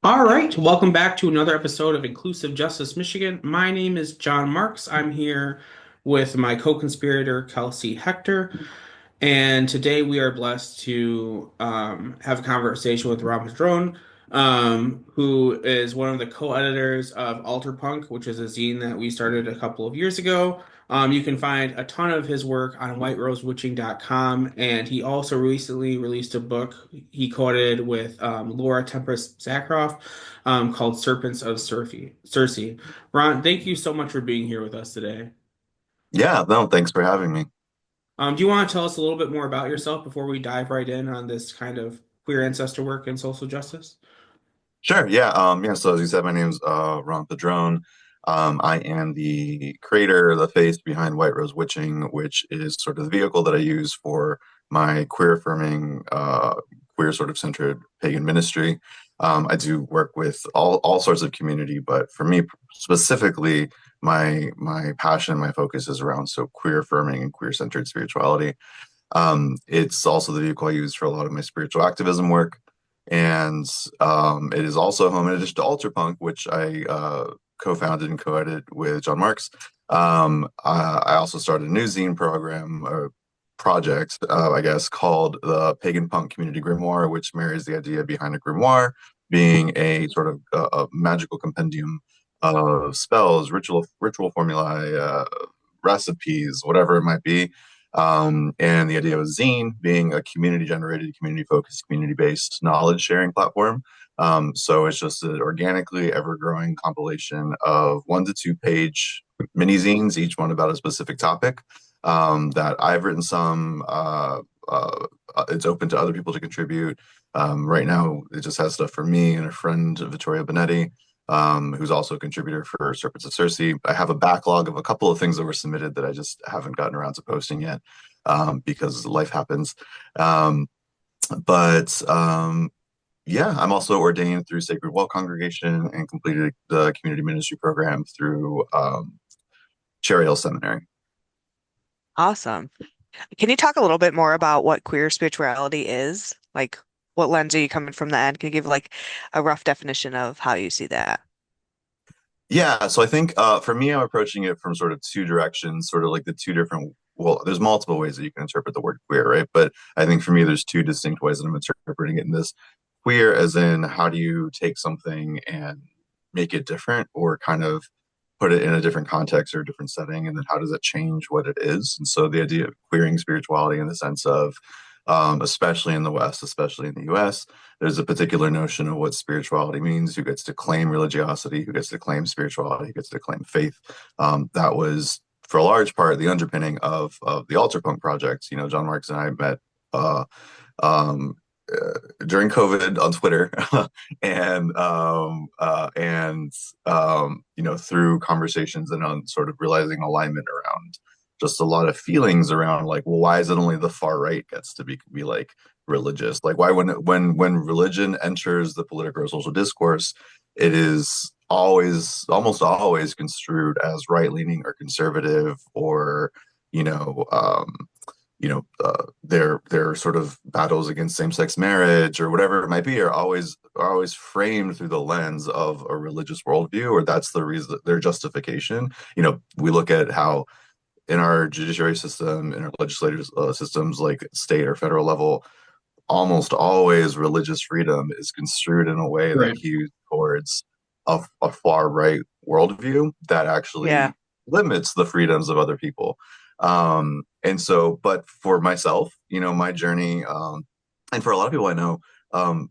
All right, welcome back to another episode of Inclusive Justice Michigan. My name is John Marks. I'm here with my co-conspirator Kelsey Hector, and today we are blessed to have a conversation with Ron Padrón, who is one of the co-editors of AltarPunk, which is a zine that we started a couple of years ago. You can find a ton of his work on whiterosewitching.com, and he also recently released a book he co-edited with Laura Tempest Zakroff called Serpents of Circe. Ron, thank you so much for being here with us today. Yeah, no, thanks for having me. Do you want to tell us a little bit more about yourself before we dive right in on this kind of queer ancestor work and social justice? Sure, yeah. So as you said, my name's Ron Padrón. I am the creator, the face behind White Rose Witching, which is sort of the vehicle that I use for my queer affirming, queer sort of centered pagan ministry. I do work with all sorts of community, but for me specifically, my passion, my focus is around queer affirming and queer centered spirituality. It's also the vehicle I use for a lot of my spiritual activism work. And it is also home, in addition to AltarPunk, which I co-founded and co-edited with John Marks. I also started a new zine program or project, I guess, called the Pagan Punk Community Grimoire, which marries the idea behind a grimoire being a sort of a magical compendium of spells, ritual formulae, recipes, whatever it might be, and the idea of a zine being a community generated, community focused, community based knowledge sharing platform. So it's just an organically ever growing compilation of 1 to 2 page mini zines, each one about a specific topic. That I've written some. It's open to other people to contribute. Right now, it just has stuff for me and a friend, Vittorio Benetti, who's also a contributor for Serpents of Circe. I have a backlog of a couple of things that were submitted that I just haven't gotten around to posting yet, because life happens. Um, but yeah, I'm also ordained through Sacred Well Congregation and completed the community ministry program through Cherry Hill Seminary. Awesome. Can you talk a little bit more about what queer spirituality is? Like, what lens are you coming from that? Can you give like a rough definition of how you see that? Yeah, so I think for me, I'm approaching it from sort of two directions, sort of like the two different. Well, there's multiple ways that you can interpret the word queer, right? But I think for me, there's two distinct ways that I'm interpreting it in this queer, as in how do you take something and make it different, or kind of put it in a different context or a different setting, and then how does it change what it is? And so the idea of queering spirituality in the sense of, especially in the West, especially in the US, there's a particular notion of what spirituality means, who gets to claim religiosity, who gets to claim spirituality, who gets to claim faith. That was, for a large part, the underpinning of the AltarPunk project. You know, John Marks and I met uh, um, during COVID on Twitter, and you know, through conversations and on sort of realizing alignment around just a lot of feelings around, like, well, why is it only the far right gets to be like religious? Like, why when religion enters the political or social discourse, it is always, almost always, construed as right leaning or conservative, or you know um their sort of battles against same-sex marriage or whatever it might be are always framed through the lens of a religious worldview, or that's the reason, their justification. You know, we look at how in our judiciary system, in our legislative systems, like state or federal level, almost always religious freedom is construed in a way that Right. hews towards a far right worldview that Yeah. actually limits the freedoms of other people. And so, but for myself, you know, my journey, and for a lot of people I know, um,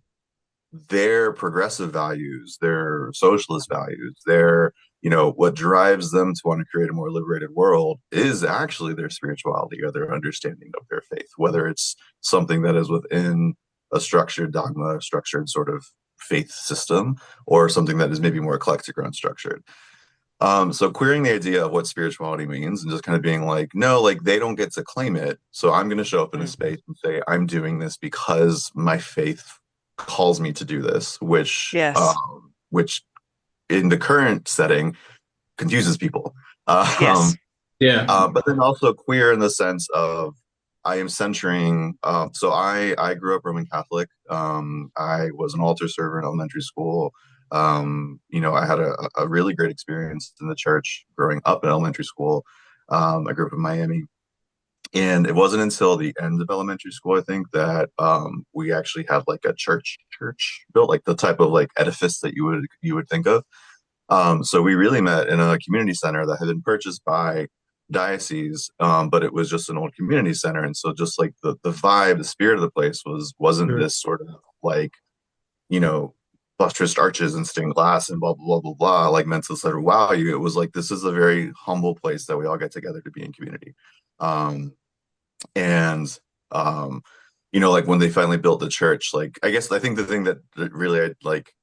their progressive values, their socialist values, their, you know, what drives them to want to create a more liberated world is actually their spirituality or their understanding of their faith, whether it's something that is within a structured dogma, a structured sort of faith system, or something that is maybe more eclectic or unstructured. So queering the idea of what spirituality means and just kind of being like, no, like they don't get to claim it. So I'm going to show up in a Mm. space and say, I'm doing this because my faith calls me to do this, Yes. which in the current setting confuses people. Yes. Um, Yeah. but then also queer in the sense of I am centering. So I grew up Roman Catholic. I was an altar server in elementary school. I had a really great experience in the church growing up in elementary school. I grew up in Miami, and it wasn't until the end of elementary school, I think, that we actually had like a church built, like the type of like edifice that you would think of. So we really met in a community center that had been purchased by diocese, but it was just an old community center, and so just like the vibe, the spirit of the place wasn't Sure. this sort of like you know buttressed arches and stained glass and blah blah blah blah blah, like meant to sort of wow you. It was like this is a very humble place that we all get together to be in community. Um, and like when they finally built the church, like I guess I think the thing that really I like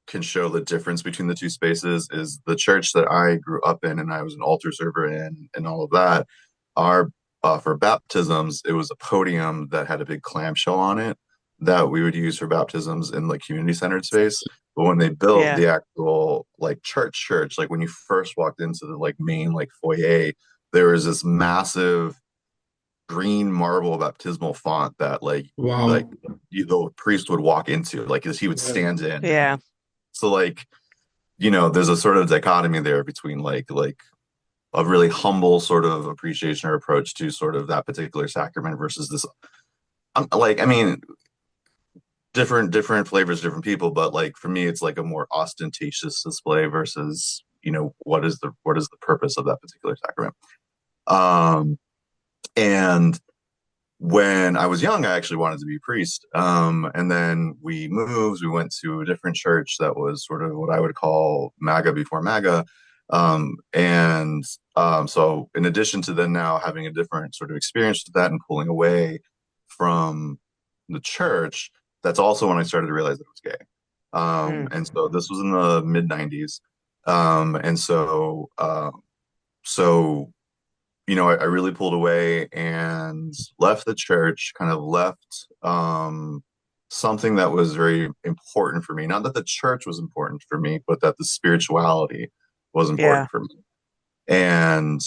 can show the difference between the two spaces is the church that I grew up in and I was an altar server in and all of that. Our For baptisms, it was a podium that had a big clamshell on it that we would use for baptisms in like community centered space. But when they built Yeah. the actual like church, like when you first walked into the like main like foyer, there was this massive green marble baptismal font that like Wow. the priest would walk into, like as he would Yeah. stand in. Yeah. So like there's a sort of dichotomy there between like a really humble sort of appreciation or approach to sort of that particular sacrament versus this. Like I mean, different flavors, different people, but like for me, it's like a more ostentatious display versus what is the purpose of that particular sacrament. Um, and when I was young, I actually wanted to be a priest. And then we moved, we went to a different church that was sort of what I would call MAGA before MAGA. So in addition to then now having a different sort of experience with that and pulling away from the church, that's also when I started to realize that it was gay. Mm. And so this was in the mid 90s. And so I really pulled away and left the church, kind of left something that was very important for me. Not that the church was important for me, but that the spirituality was Yeah. important for me. And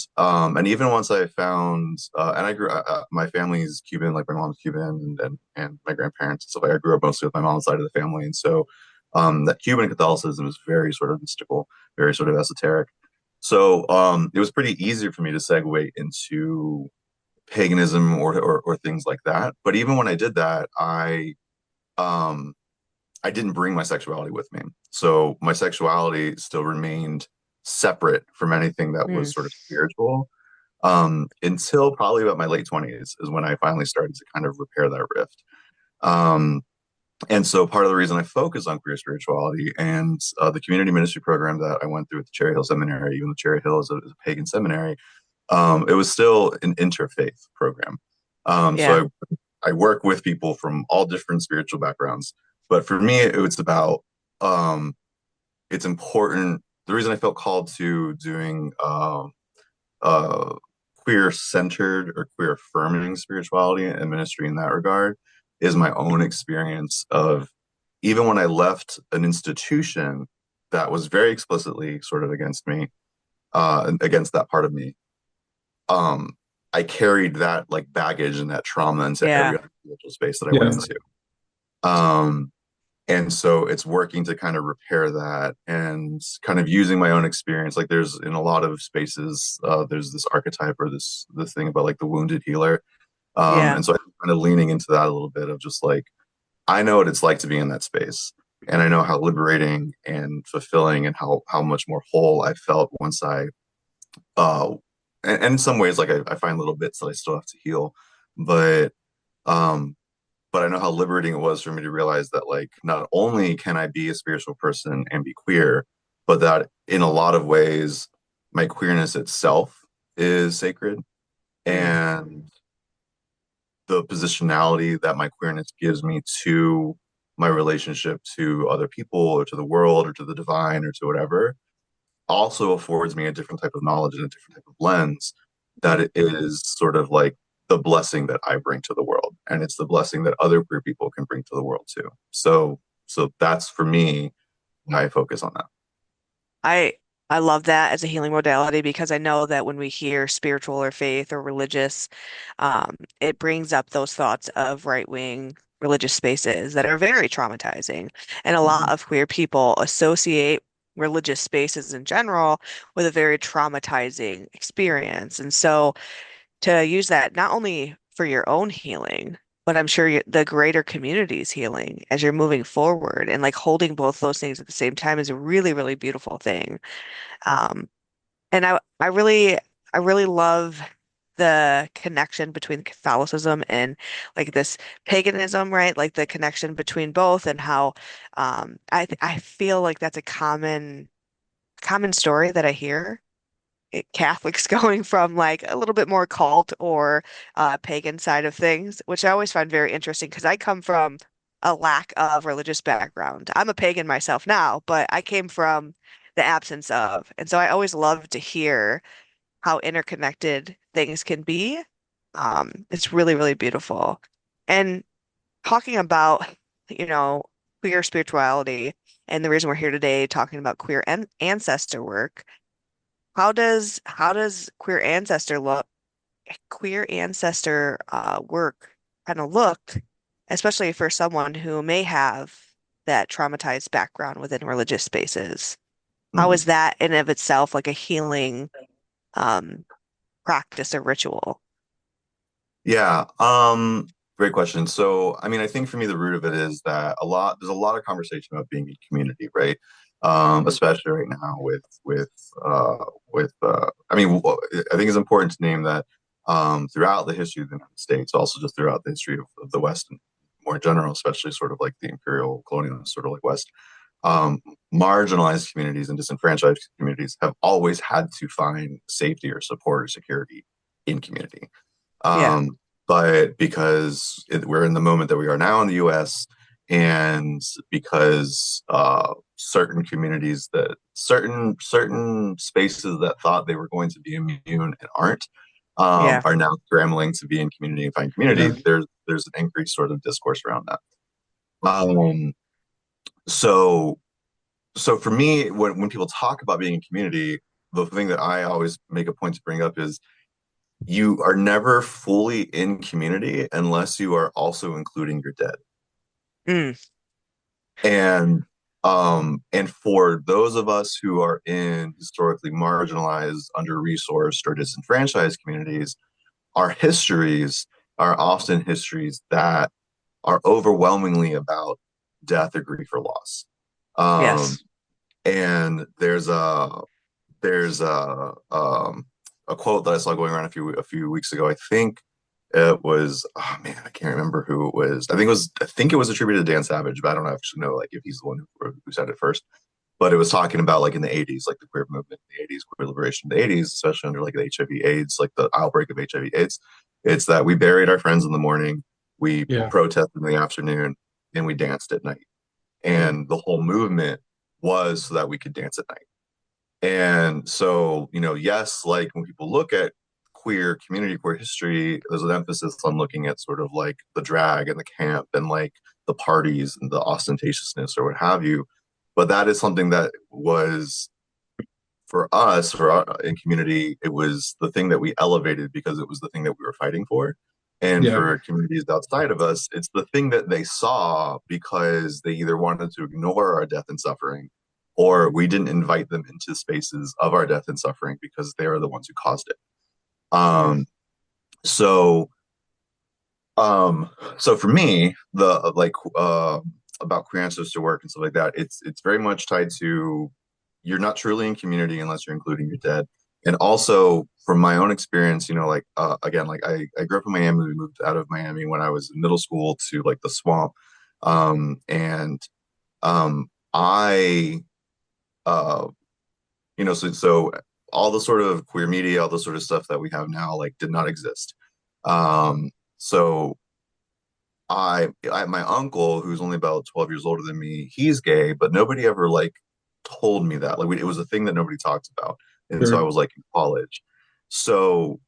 even once I found, and I grew, my family's Cuban, like my mom's Cuban, and my grandparents and stuff. Like I grew up mostly with my mom's side of the family, and so that Cuban Catholicism is very sort of mystical, very sort of esoteric. So it was pretty easy for me to segue into paganism or things like that. But even when I did that, um, I didn't bring my sexuality with me. So my sexuality still remained separate from anything that Mm. was sort of spiritual until probably about my late 20s is when I finally started to kind of repair that rift. Um, and so part of the reason I focus on queer spirituality and the community ministry program that I went through at the Cherry Hill Seminary, even though Cherry Hill is a pagan seminary, it was still an interfaith program. Yeah. So I work with people from all different spiritual backgrounds. But for me, it's about um, it's important. The reason I felt called to doing uh, queer centered or queer affirming spirituality and ministry in that regard is my own experience of even when I left an institution that was very explicitly sort of against me, against that part of me. Um, I carried that like baggage and that trauma into Yeah. every other spiritual space that I went Yeah. into. Um, and so it's working to kind of repair that and kind of using my own experience. Like there's in a lot of spaces, there's this archetype or this thing about like the wounded healer. Yeah. And so I'm kind of leaning into that a little bit of just like I know what it's like to be in that space. And I know how liberating and fulfilling and how much more whole I felt once uh and in some ways like I find little bits that I still have to heal. But um but I know how liberating it was for me to realize that like not only can I be a spiritual person and be queer, but that in a lot of ways my queerness itself is sacred. Mm. And the positionality that my queerness gives me to my relationship to other people or to the world or to the divine or to whatever also affords me a different type of knowledge and a different type of lens that it is sort of like the blessing that I bring to the world, and it's the blessing that other queer people can bring to the world too. So that's for me why I focus on that. I I love that as a healing modality because I know that when we hear spiritual or faith or religious, it brings up those thoughts of right-wing religious spaces that are very traumatizing. And a lot Mhm. of queer people associate religious spaces in general with a very traumatizing experience. And so to use that not only for your own healing, but I'm sure the greater community's healing as you're moving forward and like holding both those things at the same time is a really, really beautiful thing. Um, and I really love the connection between Catholicism and like this paganism, right? Like the connection between both and how I feel like that's a common story that I hear. Catholics going from like a little bit more cult or pagan side of things, which I always find very interesting because I come from a lack of religious background. I'm a pagan myself now, but I came from the absence of. And so I always love to hear how interconnected things can be. It's really, really beautiful. And talking about, you know, queer spirituality and the reason we're here today talking about queer an ancestor work. How does queer ancestor work kind of look, especially for someone who may have that traumatized background within religious spaces? How Mhm. is that in of itself like a healing um, practice or ritual? Yeah, great question. So, I mean, I think for me, the root of it is that there's a lot of conversation about being in community, right? Especially right now I mean, I think it's important to name that throughout the history of the United States, also just throughout the history of the West and more in general, especially sort of like the imperial colonial sort of like West, um, marginalized communities and disenfranchised communities have always had to find safety or support or security in community. Yeah. Um, but because we're in the moment that we are now in the US, and because certain spaces that thought they were going to be immune and aren't, Yeah. are now scrambling to be in community and find Yeah. community, there's an increased sort of discourse around that. Um, so so for me, when people talk about being in community, the thing that I always make a point to bring up is you are never fully in community unless you are also including your dead. Mm, And and for those of us who are in historically marginalized, under-resourced, or disenfranchised communities, our histories are often histories that are overwhelmingly about death or grief or loss. Um, yes. and there's a quote that I saw going around a few weeks ago. I think it was, oh man, I can't remember who it was. I think it was attributed to Dan Savage, but I don't actually know like if he's the one who said it first. But it was talking about like in the 80s, like the queer movement in the 80s, queer liberation in the 80s, especially under like the HIV AIDS, like the outbreak of HIV AIDS. It's that we buried our friends in the morning, we Yeah. protested in the afternoon, and we danced at night. Yeah. And the whole movement was so that we could dance at night. And so, yes, like when people look at queer community, queer history, there's an emphasis on looking at sort of like the drag and the camp and like the parties and the ostentatiousness or what have you. But that is something that was for us, in community, it was the thing that we elevated because it was the thing that we were fighting for. And Yeah. for communities outside of us, it's the thing that they saw because they either wanted to ignore our death and suffering, or we didn't invite them into spaces of our death and suffering because they are the ones who caused it. Mm, Um, so, um, so for me, the like about queer ancestor work and stuff like that, it's very much tied to you're not truly in community unless you're including your dead. And also from my own experience, like again, like I grew up in Miami. We moved out of Miami when I was in middle school to like the swamp. And I so all the sort of queer media, all the sort of stuff that we have now, like did not exist. So my uncle, who's only about 12 years older than me, he's gay, but nobody ever like told me that. Like it was a thing that nobody talked about. And so I Sure. was like in college. So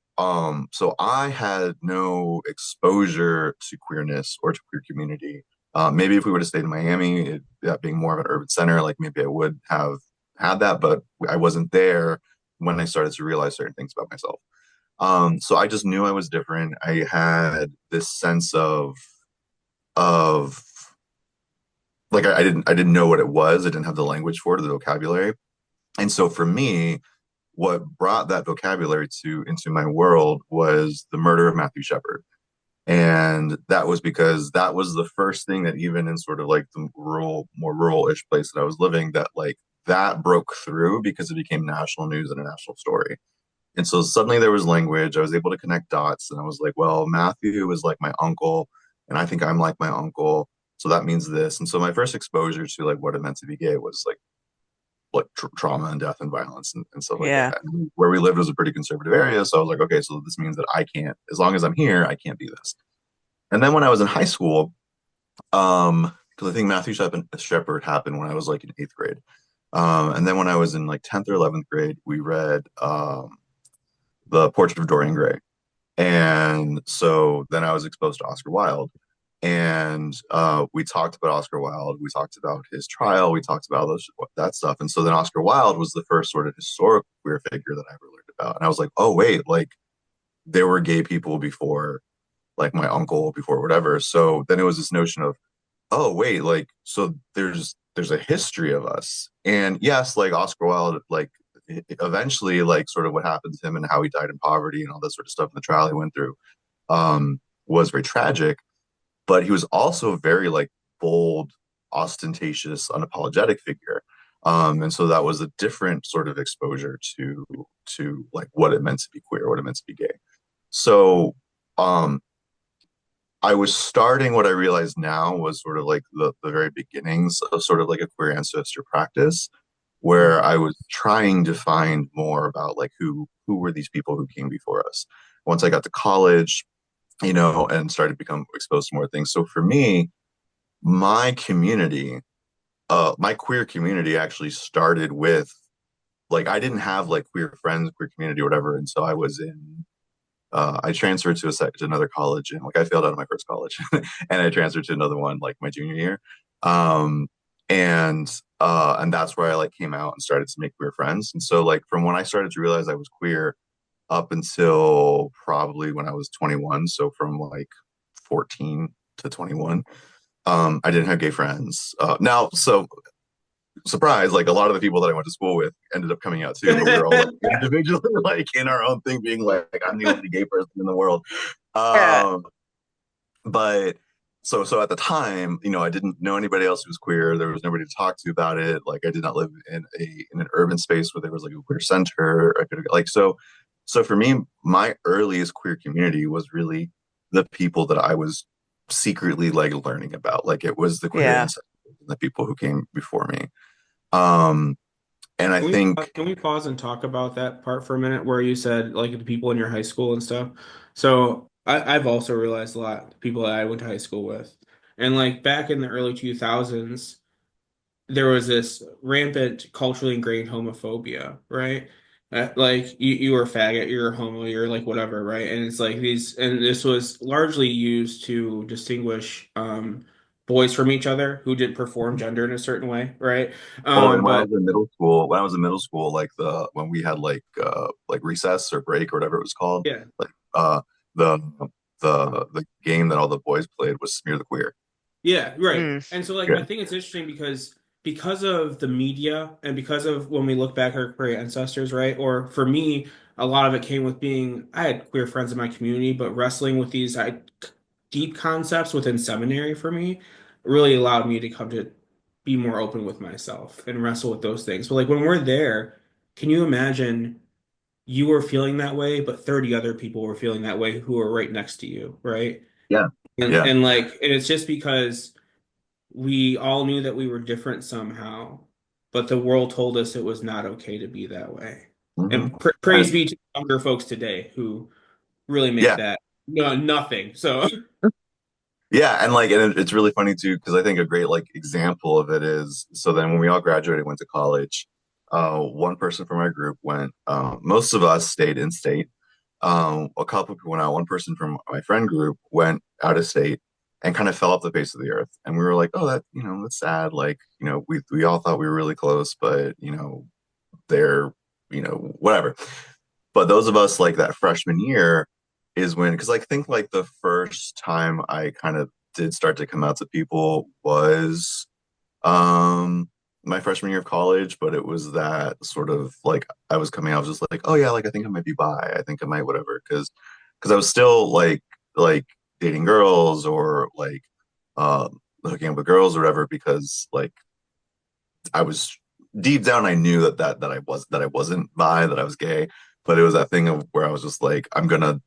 I had no exposure to queerness or to queer community. Maybe if we would have stayed in Miami, that being more of an urban center, like maybe I would have had that, but I wasn't there when I started to realize certain things about myself. So I just knew I was different. I had this sense of like I didn't know what it was. I didn't have the language for it, the vocabulary. And so for me, what brought that vocabulary to into my world was the murder of Matthew Shepard. And that was because that was the first thing that even in sort of like the rural, more rural-ish place that I was living, that like that broke through because it became national news and a national story. And so suddenly there was language. I was able to connect dots, and I was like, well, Matthew is like my uncle, and I think I'm like my uncle. So that means this. And so my first exposure to like what it meant to be gay was like trauma and death and violence and stuff like Yeah. that. And where we lived was a pretty conservative area, so I was like, okay, so this means that I can't, as long as I'm here, I can't be this. And then when I was in high school, because I think Shepard happened when I was like in eighth grade. And then when I was in like 10th or 11th grade, we read The Portrait of Dorian Gray. And so then I was exposed to Oscar Wilde. And we talked about Oscar Wilde. We talked about his trial. We talked about that stuff. And so then Oscar Wilde was the first sort of historical queer figure that I ever learned about. And I was like, oh, wait, like there were gay people before, like my uncle, before whatever. So then it was this notion of, oh, wait, like, so there's a history of us. And yes, like Oscar Wilde, like eventually, like sort of what happened to him and how he died in poverty and all that sort of stuff in the trial he went through was very tragic. But he was also a very like bold, ostentatious, unapologetic figure. And so that was a different sort of exposure to like what it meant to be queer, what it meant to be gay. So um I was starting what I realized now was sort of like the very beginnings of sort of like a queer ancestor practice, where I was trying to find more about like who were these people who came before us. Once I got to college, and started to become exposed to more things. So for me, my community, my queer community actually started with like I didn't have like queer friends, queer community, whatever. And so I was in I transferred to another college, and like I failed out of my first college and I transferred to another one like my junior year. Um and that's where I like came out and started to make queer friends. And so like from when I started to realize I was queer up until probably when I was 21, so from like 14 to 21, I didn't have gay friends. Now, so surprise, like a lot of the people that I went to school with ended up coming out too, but we were all like individually like in our own thing, being like I'm the only gay person in the world. Yeah. Um, but so at the time, I didn't know anybody else who was queer. There was nobody to talk to about it. Like I did not live in an urban space where there was like a queer center. I could like so for me, my earliest queer community was really the people that I was secretly like learning about. Like it was the queer Yeah. ancestors, the people who came before me. Um, and I think, Can we pause and talk about that part for a minute where you said like the people in your high school and stuff? So I've also realized a lot the people that I went to high school with. And like back in the early 2000s, there was this rampant culturally ingrained homophobia, right? Like you were a faggot, you're a homo, you're like whatever, right? And it's like and this was largely used to distinguish boys from each other who did perform gender in a certain way, right? well, and But when I was in middle school, like when we had like recess or break or whatever it was called, yeah, like the the game that all the boys played was Smear the Queer. yeah, right. Mm. And so like Yeah. I think it's interesting because of the media and because of when we look back at our queer ancestors, right? Or for me, a lot of it came with being I had queer friends in my community, but wrestling with these deep concepts within seminary for me really allowed me to come to be more open with myself and wrestle with those things. But like when we're there, can you imagine you were feeling that way, but 30 other people were feeling that way who are right next to you, right? Yeah. Yeah. And it's just because we all knew that we were different somehow, but the world told us it was not okay to be that way. Hmm. And praise be to younger folks today who really make Yeah. that no nothing. So Yeah, and like, and it's really funny too because I think a great like example of it is so then when we all graduated, went to college, one person from our group went. Most of us stayed in state. A couple people went out. One person from my friend group went out of state, and kind of fell off the face of the earth. And we were like, oh, that, that's sad. Like, we all thought we were really close, but, they're, whatever. But those of us like that freshman year is when, because I think like the first time I kind of did start to come out to people was my freshman year of college, but it was that sort of like I was coming out, I was just like, oh yeah, like I think I might be bi, I think I might whatever, because I was still like dating girls or like hooking up with girls or whatever, because like I was deep down I knew that I wasn't bi, that I was gay, but it was that thing of where I was just like I'm gonna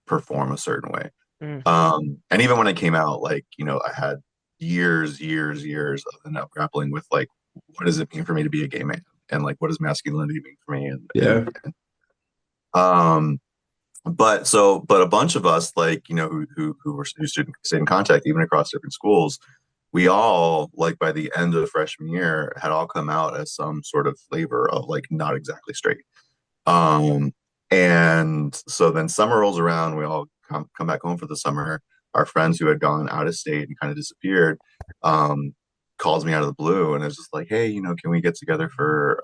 perform a certain way. Mm. And even when I came out, like, I had years of grappling with like, what does it mean for me to be a gay man? And like, what does masculinity mean for me? Yeah. Um, but a bunch of us, like, who stayed in contact, even across different schools, we all, like, by the end of freshman year, had all come out as some sort of flavor of like not exactly straight. Um, and so then summer rolls around, we all come back home for the summer. Our friends who had gone out of state and kind of disappeared, um, calls me out of the blue and is just like, hey, can we get together for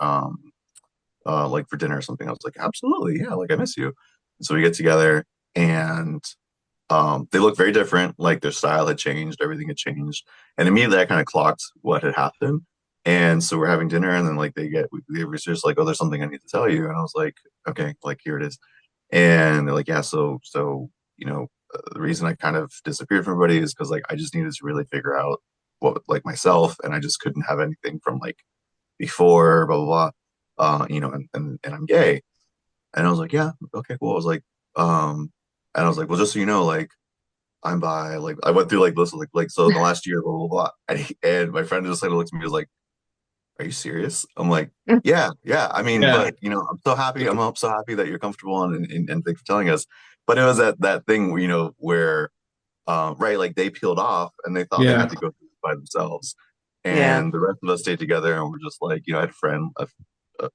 like for dinner or something? I was like, absolutely, yeah, like I miss you. And so we get together and they look very different. Like their style had changed, everything had changed, and immediately I kind of clocked what had happened. And so we're having dinner, and then like they were just like, "Oh, there's something I need to tell you," and I was like, "Okay, like here it is." And they're like, "Yeah, so the reason I kind of disappeared from everybody is because like I just needed to really figure out what like myself, and I just couldn't have anything from like before, blah blah blah, and I'm gay." And I was like, "Yeah, okay, cool." I was like, and I was like, "Well, just so you know, like." I'm bi. Like I went through like this, like so in the last year, blah blah blah. And my friend just like looked at me, was like, "Are you serious?" I'm like, "Yeah, yeah. I mean, Yeah. but I'm so happy. I'm so happy that you're comfortable and thanks for telling us." But it was that thing, where right, like they peeled off and they thought they Yeah. had to go through it by themselves, Yeah. and the rest of us stayed together and we're just like, I had a friend,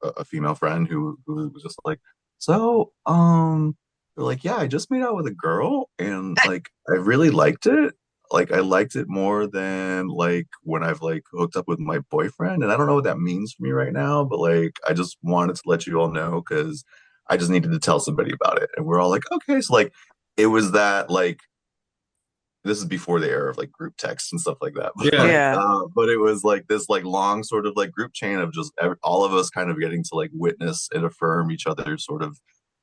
a female friend who was just like, so they're like, yeah, I just made out with a girl and like I really liked it. Like I liked it more than like when I've like hooked up with my boyfriend. And I don't know what that means for me right now, but like I just wanted to let you all know because I just needed to tell somebody about it. And we're all like, okay. So like it was that like this is before the era of like group text and stuff like that. But Yeah. like, Yeah. but it was like this like long sort of like group chain of just all of us kind of getting to like witness and affirm each other sort of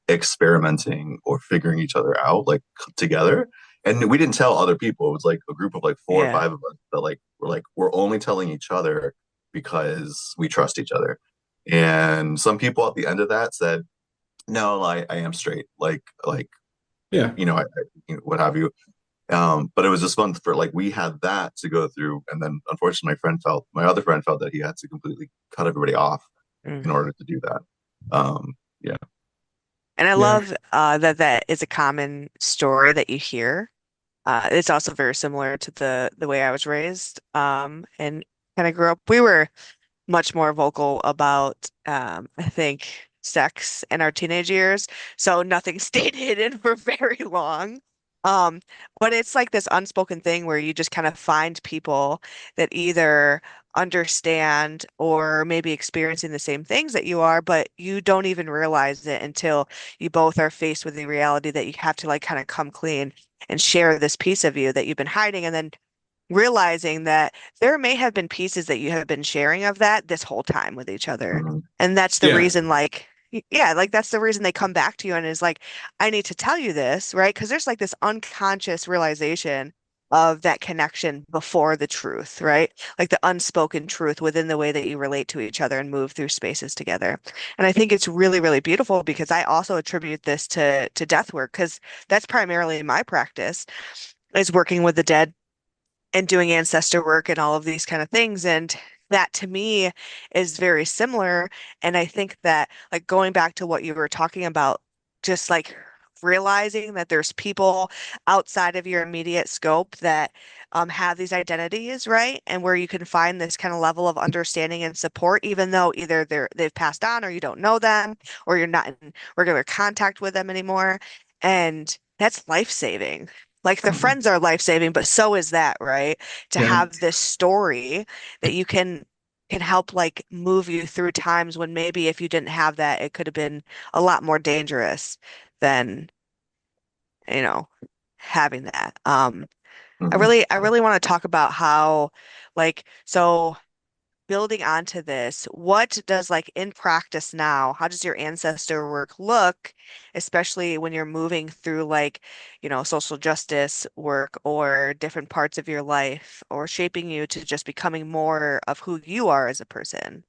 experimenting or figuring each other out like together. And we didn't tell other people. It was like a group of like four or Yeah. five of us that like we're only telling each other because we trust each other. And some people at the end of that said, "No, I am straight." Like Yeah. what have you. But it was just fun for like we had that to go through, and then unfortunately, my other friend felt that he had to completely cut everybody off Mm. in order to do that. Yeah, And I Yeah. love that that is a common story that you hear. It's also very similar to the way I was raised, and kind of grew up. We were much more vocal about, I think, sex in our teenage years. So nothing stayed hidden for very long. Um, but it's like this unspoken thing where you just kind of find people that either understand or maybe experiencing the same things that you are, but you don't even realize it until you both are faced with the reality that you have to like kind of come clean and share this piece of you that you've been hiding. And then realizing that there may have been pieces that you have been sharing of that this whole time with each other. mhm, And that's the Yeah. reason, like, yeah, like that's the reason they come back to you and is like, I need to tell you this, right? Because there's like this unconscious realization of that connection before the truth, right? Like the unspoken truth within the way that you relate to each other and move through spaces together. And I think it's really, really beautiful because I also attribute this to death work because that's primarily my practice is working with the dead and doing ancestor work and all of these kind of things. And that to me is very similar. And I think that, like, going back to what you were talking about, just like realizing that there's people outside of your immediate scope that have these identities, right? And where you can find this kind of level of understanding and support, even though either they've passed on or you don't know them or you're not in regular contact with them anymore. And that's life-saving. Like the friends are life-saving, but so is that, right? To Yeah. have this story that you can help like move you through times when maybe if you didn't have that, it could have been a lot more dangerous than, you know, having that. Mhm. I really want to talk about how, like, so building onto this, what does like in practice now, how does your ancestor work look, especially when you're moving through like, social justice work or different parts of your life or shaping you to just becoming more of who you are as a person?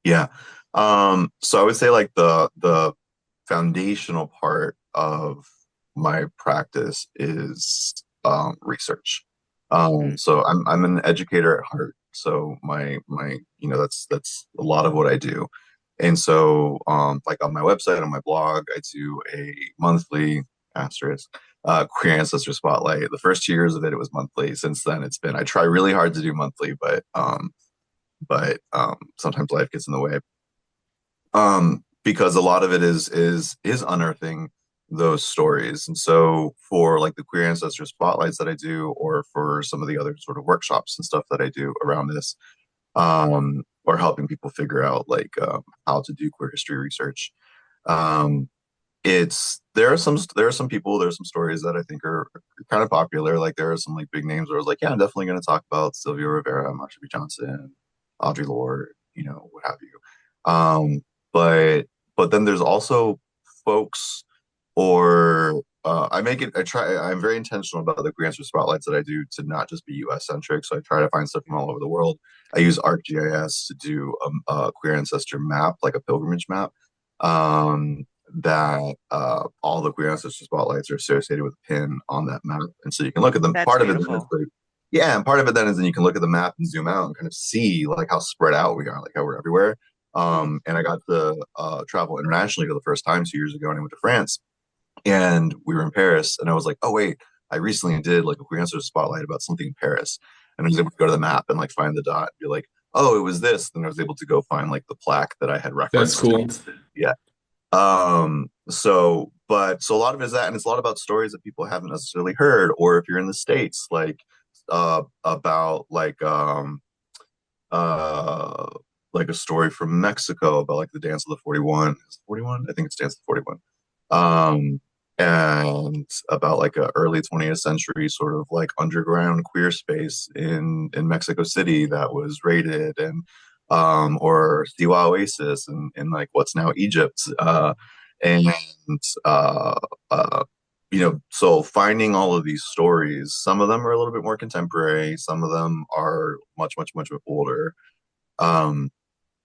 Yeah. So I would say like the foundational part of my practice is research. Mm, So I'm an educator at heart. So my that's a lot of what I do. And so like on my website, on my blog, I do a monthly asterisk queer ancestor spotlight. The first 2 years of it, it was monthly. Since then, it's been I try really hard to do monthly, but sometimes life gets in the way. Because a lot of it is unearthing those stories. And so for like the queer ancestor spotlights that I do, or for some of the other sort of workshops and stuff that I do around this, or helping people figure out like how to do queer history research. Um, it's there are some people, there are some stories that I think are kind of popular. Like there are some like big names where I was like, yeah, I'm definitely going to talk about Sylvia Rivera, Marsha B. Johnson, Audre Lorde, what have you. But then there's also folks, or I'm very intentional about the grants or spotlights that I do to not just be US centric. So I try to find stuff from all over the world. I use ArcGIS to do a queer ancestor map, like a pilgrimage map. That all the queer ancestor spotlights are associated with a pin on that map, and so you can look at them. that's Part of it then is beautiful. like, yeah, and part of it then is then you can look at the map and zoom out and kind of see like how spread out we are, like how we're everywhere. And I got to travel internationally for the first time 2 years ago, and I went to France, and we were in Paris, and I was like, oh wait, I recently did like a queer ancestor spotlight about something in Paris, and I was able to go to the map and like find the dot, and be like, oh, it was this. Then I was able to go find like the plaque that I had That's referenced. cool. Yeah. So a lot of it is that, and it's a lot about stories that people haven't necessarily heard, or if you're in the States, about uh like a story from Mexico about like the Dance of the 41. Is it 41? I think it's Dance of the 41. Um, and about like a early 20th century sort of like underground queer space in Mexico City that was raided, and or Siwa Oasis in like what's now Egypt. And uh uh so finding all of these stories, some of them are a little bit more contemporary, some of them are much, much, much older. Um,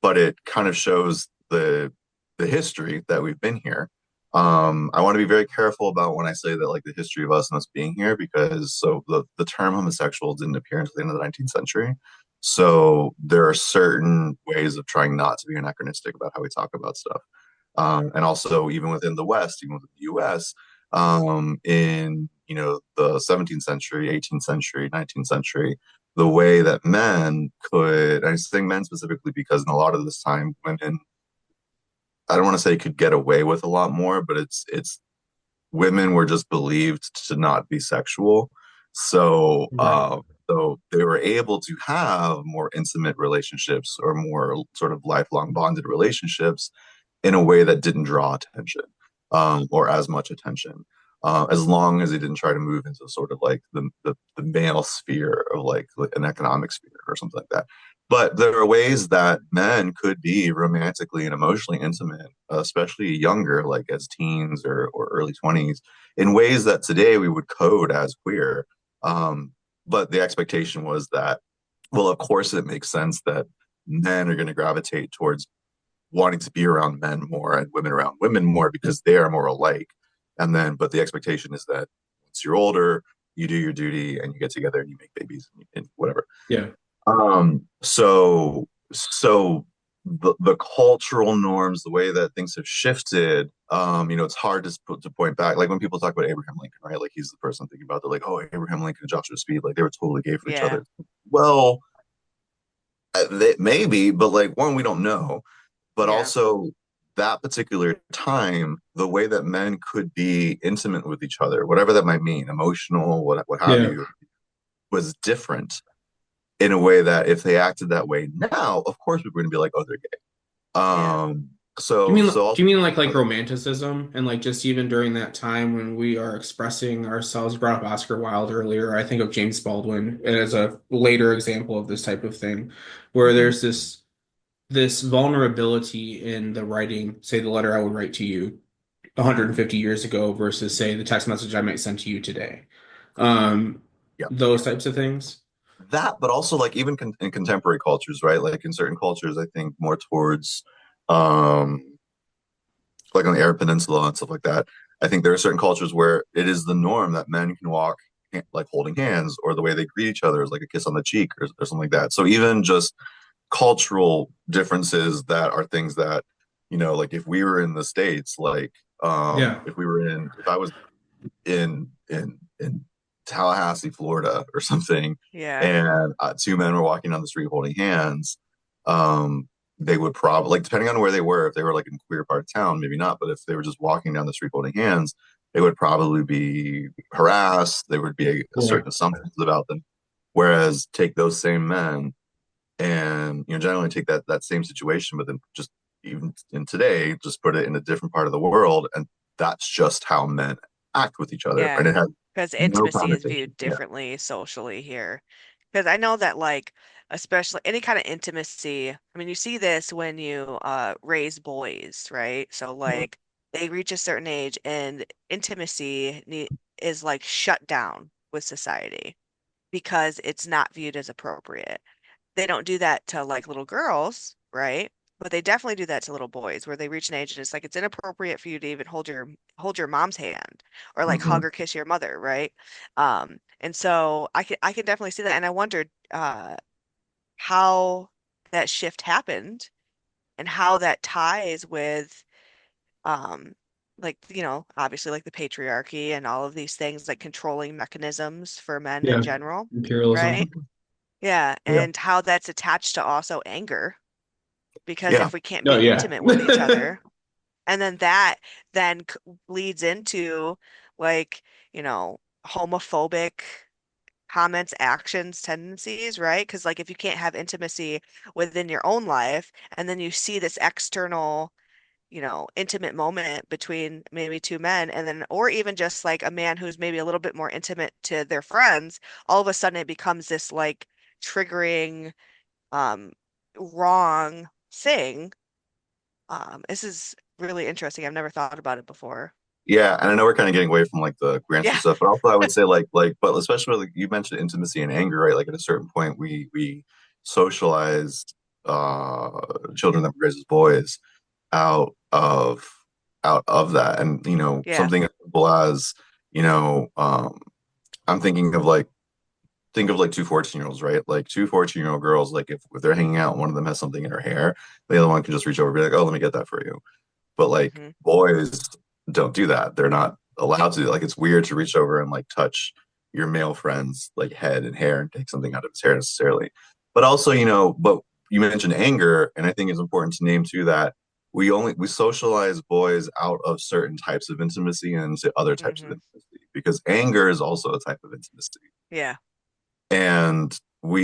but it kind of shows the history that we've been here. I want to be very careful about when I say that like the history of us and us being here, because so the term homosexual didn't appear until the end of the 19th century. So there are certain ways of trying not to be anachronistic about how we talk about stuff. And also even within the West, even within the US, in the 17th century, 18th century, 19th century, the way that men could, I think men specifically because in a lot of this time, women, I don't want to say could get away with a lot more, but it's women were just believed to not be sexual. So, Right. so they were able to have more intimate relationships or more sort of lifelong bonded relationships in a way that didn't draw attention, or as much attention, as long as they didn't try to move into sort of like the male sphere of like an economic sphere or something like that. But there are ways that men could be romantically and emotionally intimate, especially younger, like as teens or early 20s, in ways that today we would code as queer. Um, but the expectation was that, well, of course, it makes sense that men are going to gravitate towards wanting to be around men more and women around women more because they are more alike. And then, but the expectation is that once you're older, you do your duty and you get together and you make babies and whatever. Yeah. So the cultural norms, the way that things have shifted, it's hard to point back. Like when people talk about Abraham Lincoln, right? Like he's the person I'm thinking about. They're like, oh, Abraham Lincoln and Joshua Speed, like they were totally gay for each Yeah. other. Well, maybe, but like one, we don't know, but Yeah. also that particular time, the way that men could be intimate with each other, whatever that might mean, emotional, what have Yeah. you, was different in a way that if they acted that way now, of course we're going to be like, oh, they're gay. Yeah. Um, Do you mean so do you mean like romanticism and like just even during that time when we are expressing ourselves? You brought up Oscar Wilde earlier. I think of James Baldwin as a later example of this type of thing, where mhm, there's this vulnerability in the writing, say the letter I would write to you 150 years ago versus say the text message I might send to you today. Um, yeah, those types of things. that, but also like even in contemporary cultures, right? Like in certain cultures, I think more towards um like on the Arab Peninsula and stuff like that. I think there are certain cultures where it is the norm that men can walk like holding hands, or the way they greet each other is like a kiss on the cheek, or something like that. So even just cultural differences that are things that, like if we were in the States, like Yeah. if I was in Tallahassee, Florida, or something, Yeah. and two men were walking down the street holding hands, um, they would probably, like, depending on where they were, if they were like in a queer part of town, maybe not, but if they were just walking down the street holding hands, they would probably be harassed. There would be a Yeah. certain assumptions about them. Whereas take those same men and generally take that same situation, but then just even in today, just put it in a different part of the world, and that's just how men act with each other, Yeah. and it has Because no intimacy is connotation. viewed Yeah. differently socially here. Because I know that, like, especially any kind of intimacy, I mean, you see this when you raise boys, right? So, like, they reach a certain age and intimacy is like shut down with society because it's not viewed as appropriate. They don't do that to like little girls, right? But they definitely do that to little boys where they reach an age and it's like it's inappropriate for you to even hold your mom's hand or like Hmm. hug or kiss your mother, right? And so I can definitely see that. And I wondered how that shift happened and how that ties with um like obviously like the patriarchy and all of these things like controlling mechanisms for men in Yeah. general, right? Imperialism. Yeah, Yeah. and how that's attached to also anger, because Yeah. if we can't Oh be yeah. intimate with each other, and then that then leads into like, homophobic comments, actions, tendencies, right? Because like if you can't have intimacy within your own life, and then you see this external, intimate moment between maybe two men, and then or even just like a man who's maybe a little bit more intimate to their friends, all of a sudden it becomes this like triggering um, wrong thing. This is really interesting. I've never thought about it before. Yeah, and I know we're kind of getting away from like the grants and Yeah. stuff, but also I would say but especially like you mentioned intimacy and anger, right? Like at a certain point, we socialized uh children that were raised as boys out of that, and Yeah. something as simple as you know I'm thinking of like think of like two 14-year-olds, right? Like two 14-year-old girls, like if they're hanging out and one of them has something in her hair, the other one can just reach over and be like, oh, let me get that for you. But like Hmm. boys don't do that. They're not allowed to. Like it's weird to reach over and like touch your male friend's like head and hair and take something out of his hair necessarily. But also, but you mentioned anger, and I think it's important to name too that we socialize boys out of certain types of intimacy and into other types of Hmm. intimacy, because anger is also a type of intimacy. Yeah. And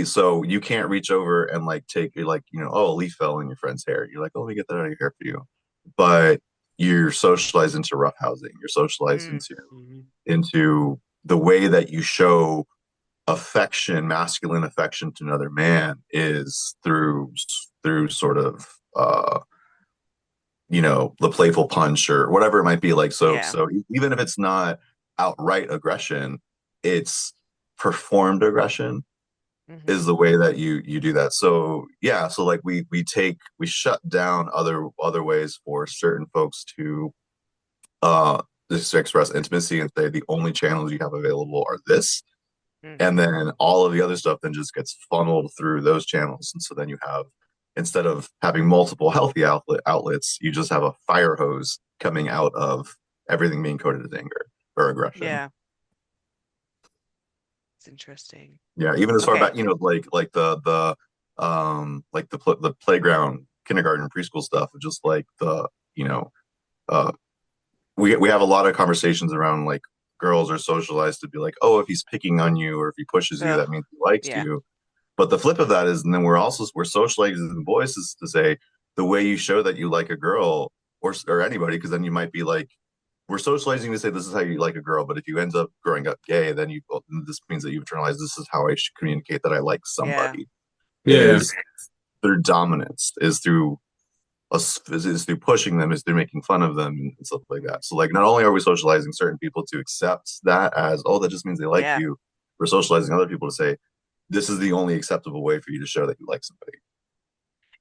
so you can't reach over and like take like, oh, a leaf fell in your friend's hair. You're like, oh, let me get that out of your hair for you. But you're socialized into roughhousing. You're socialized Mm. Mhm. into the way that you show affection, masculine affection to another man is through sort of the playful punch or whatever it might be. Like Yeah. so even if it's not outright aggression, it's performed aggression Hmm. is the way that you do that. So yeah, so like we shut down other ways for certain folks to just to express intimacy and say the only channels you have available are this, and Hmm. then all of the other stuff then just gets funneled through those channels. And so then you have, instead of having multiple healthy outlets, you just have a fire hose coming out of everything being coded as anger or aggression. Yeah. It's interesting. Yeah, even as far Okay. back, like the playground, kindergarten, preschool stuff, just like you know, uh, we have a lot of conversations around like girls are socialized to be like, oh, if he's picking on you or if he pushes you, Ugh, that means he likes yeah. you. But the flip of that is, and then we're socializing boys is to say the way you show that you like a girl or anybody, because then you might be like, we're socializing to say this is how you like a girl, but if you end up growing up gay, then this means that you've internalized this is how I should communicate that I like Yeah. somebody. Yeah. Is their dominance is through us is through pushing them, is through making fun of them and stuff like that. So like not only are we socializing certain people to accept that as, oh, that just means they like Yeah. you, we're socializing other people to say this is the only acceptable way for you to show that you like somebody.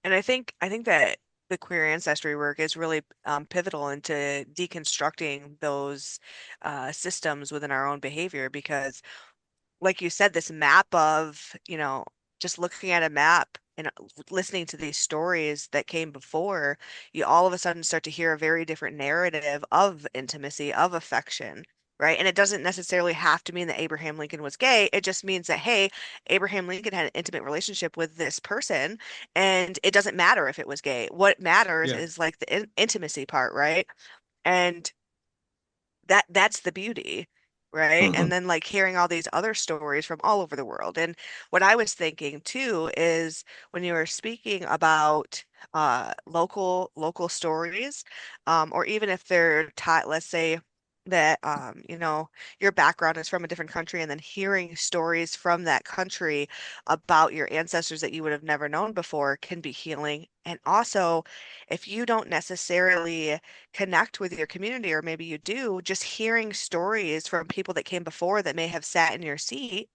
And I think that the queer ancestry work is really pivotal into deconstructing those systems within our own behavior because like you said, this map of, just looking at a map and listening to these stories that came before, you all of a sudden start to hear a very different narrative of intimacy, of affection, right? And it doesn't necessarily have to mean that Abraham Lincoln was gay. It just means that, hey, Abraham Lincoln had an intimate relationship with this person, and it doesn't matter if it was gay. What matters Yeah. is like the intimacy part, right? And that's the beauty, right? Mm-hmm. And then like hearing all these other stories from all over the world. And what I was thinking too is when you were speaking about local stories, or even if they're taught, let's say that your background is from a different country and then hearing stories from that country about your ancestors that you would have never known before can be healing. And also, if you don't necessarily connect with your community, or maybe you do, just hearing stories from people that came before that may have sat in your seat,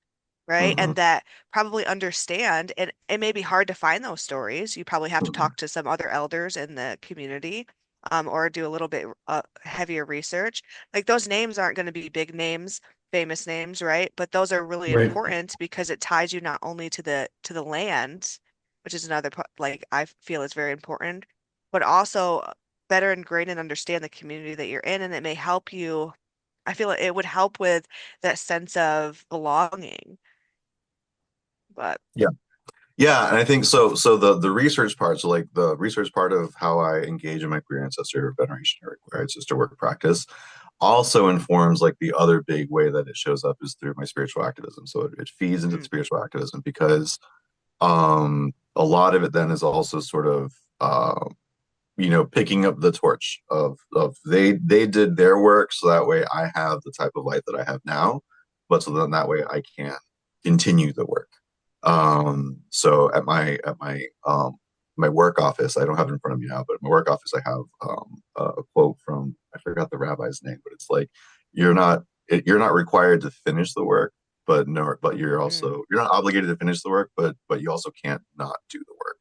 right? Mm-hmm. And that probably understand, and it may be hard to find those stories. You probably have to Mm-hmm. talk to some other elders in the community, or do a little bit heavier research. Like those names aren't going to be big names, famous names, right? But those are really Right. important because it ties you not only to the land, which is another like I feel is very important, but also better ingrain and understand the community that you're in, and it may help you. I feel it would help with that sense of belonging. But Yeah. Yeah, and I think so. So the research part, so like the research part of how I engage in my queer ancestor veneration or queer ancestor work practice also informs like the other big way that it shows up is through my spiritual activism. So it feeds into the mm, spiritual activism because a lot of it then is also sort of picking up the torch of they did their work so that way I have the type of life that I have now, but so then that way I can continue the work. So at my work office, I don't have it in front of me now, but at my work office, I have a quote from I forgot the rabbi's name, but it's like you're not required to finish the work, but no, but mm, you're not obligated to finish the work, but you also can't not do the work.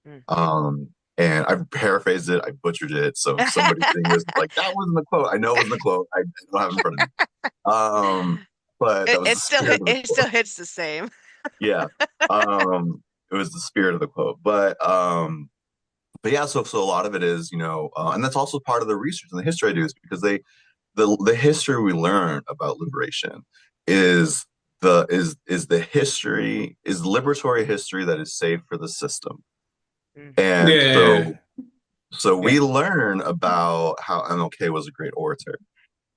mm. And I paraphrased it, I butchered it. So if somebody's seeing this, like that wasn't the quote. I know it wasn't the quote. I don't have it in front of me. But that It, was the it still spirit hit, of the it quote. still hits the same. Yeah. It was the spirit of the quote. But yeah, so a lot of it is, and that's also part of the research and the history I do is because the history we learn about liberation is the history is liberatory history that is safe for the system. Mm, And Yeah. so Yeah. we learn about how MLK was a great orator.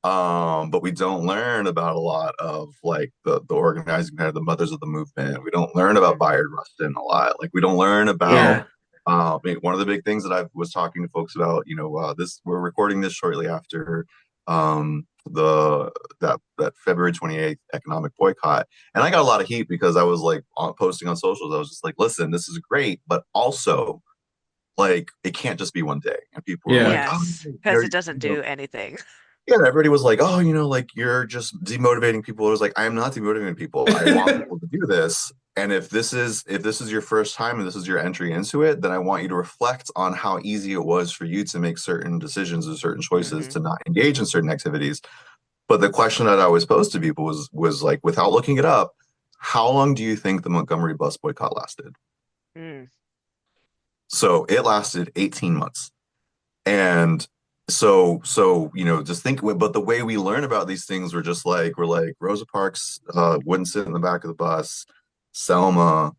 But we don't learn about a lot of like the organizing kind of the mothers of the movement. We don't learn about mhm. Bayard Rustin a lot. Like we don't learn Yeah. about one of the big things that I was talking to folks about, this we're recording this shortly after the that February 28th economic boycott. And I got a lot of heat because I was like posting on socials. I was just like, listen, this is great, but also like it can't just be one day. And people were Yeah. like, oh, Yes, because you're, it doesn't do anything. yeah, everybody was like, oh, like you're just demotivating people. It was like, I am not demotivating people. I want people to do this. And if this is your first time and this is your entry into it, then I want you to reflect on how easy it was for you to make certain decisions or certain choices Hmm. to not engage in certain activities. But the question that I always posed to people was like, without looking it up, how long do you think the Montgomery bus boycott lasted? Mm, So it lasted 18 months. And so just think, but the way we learn about these things, we're like Rosa Parks wouldn't sit in the back of the bus. Selma,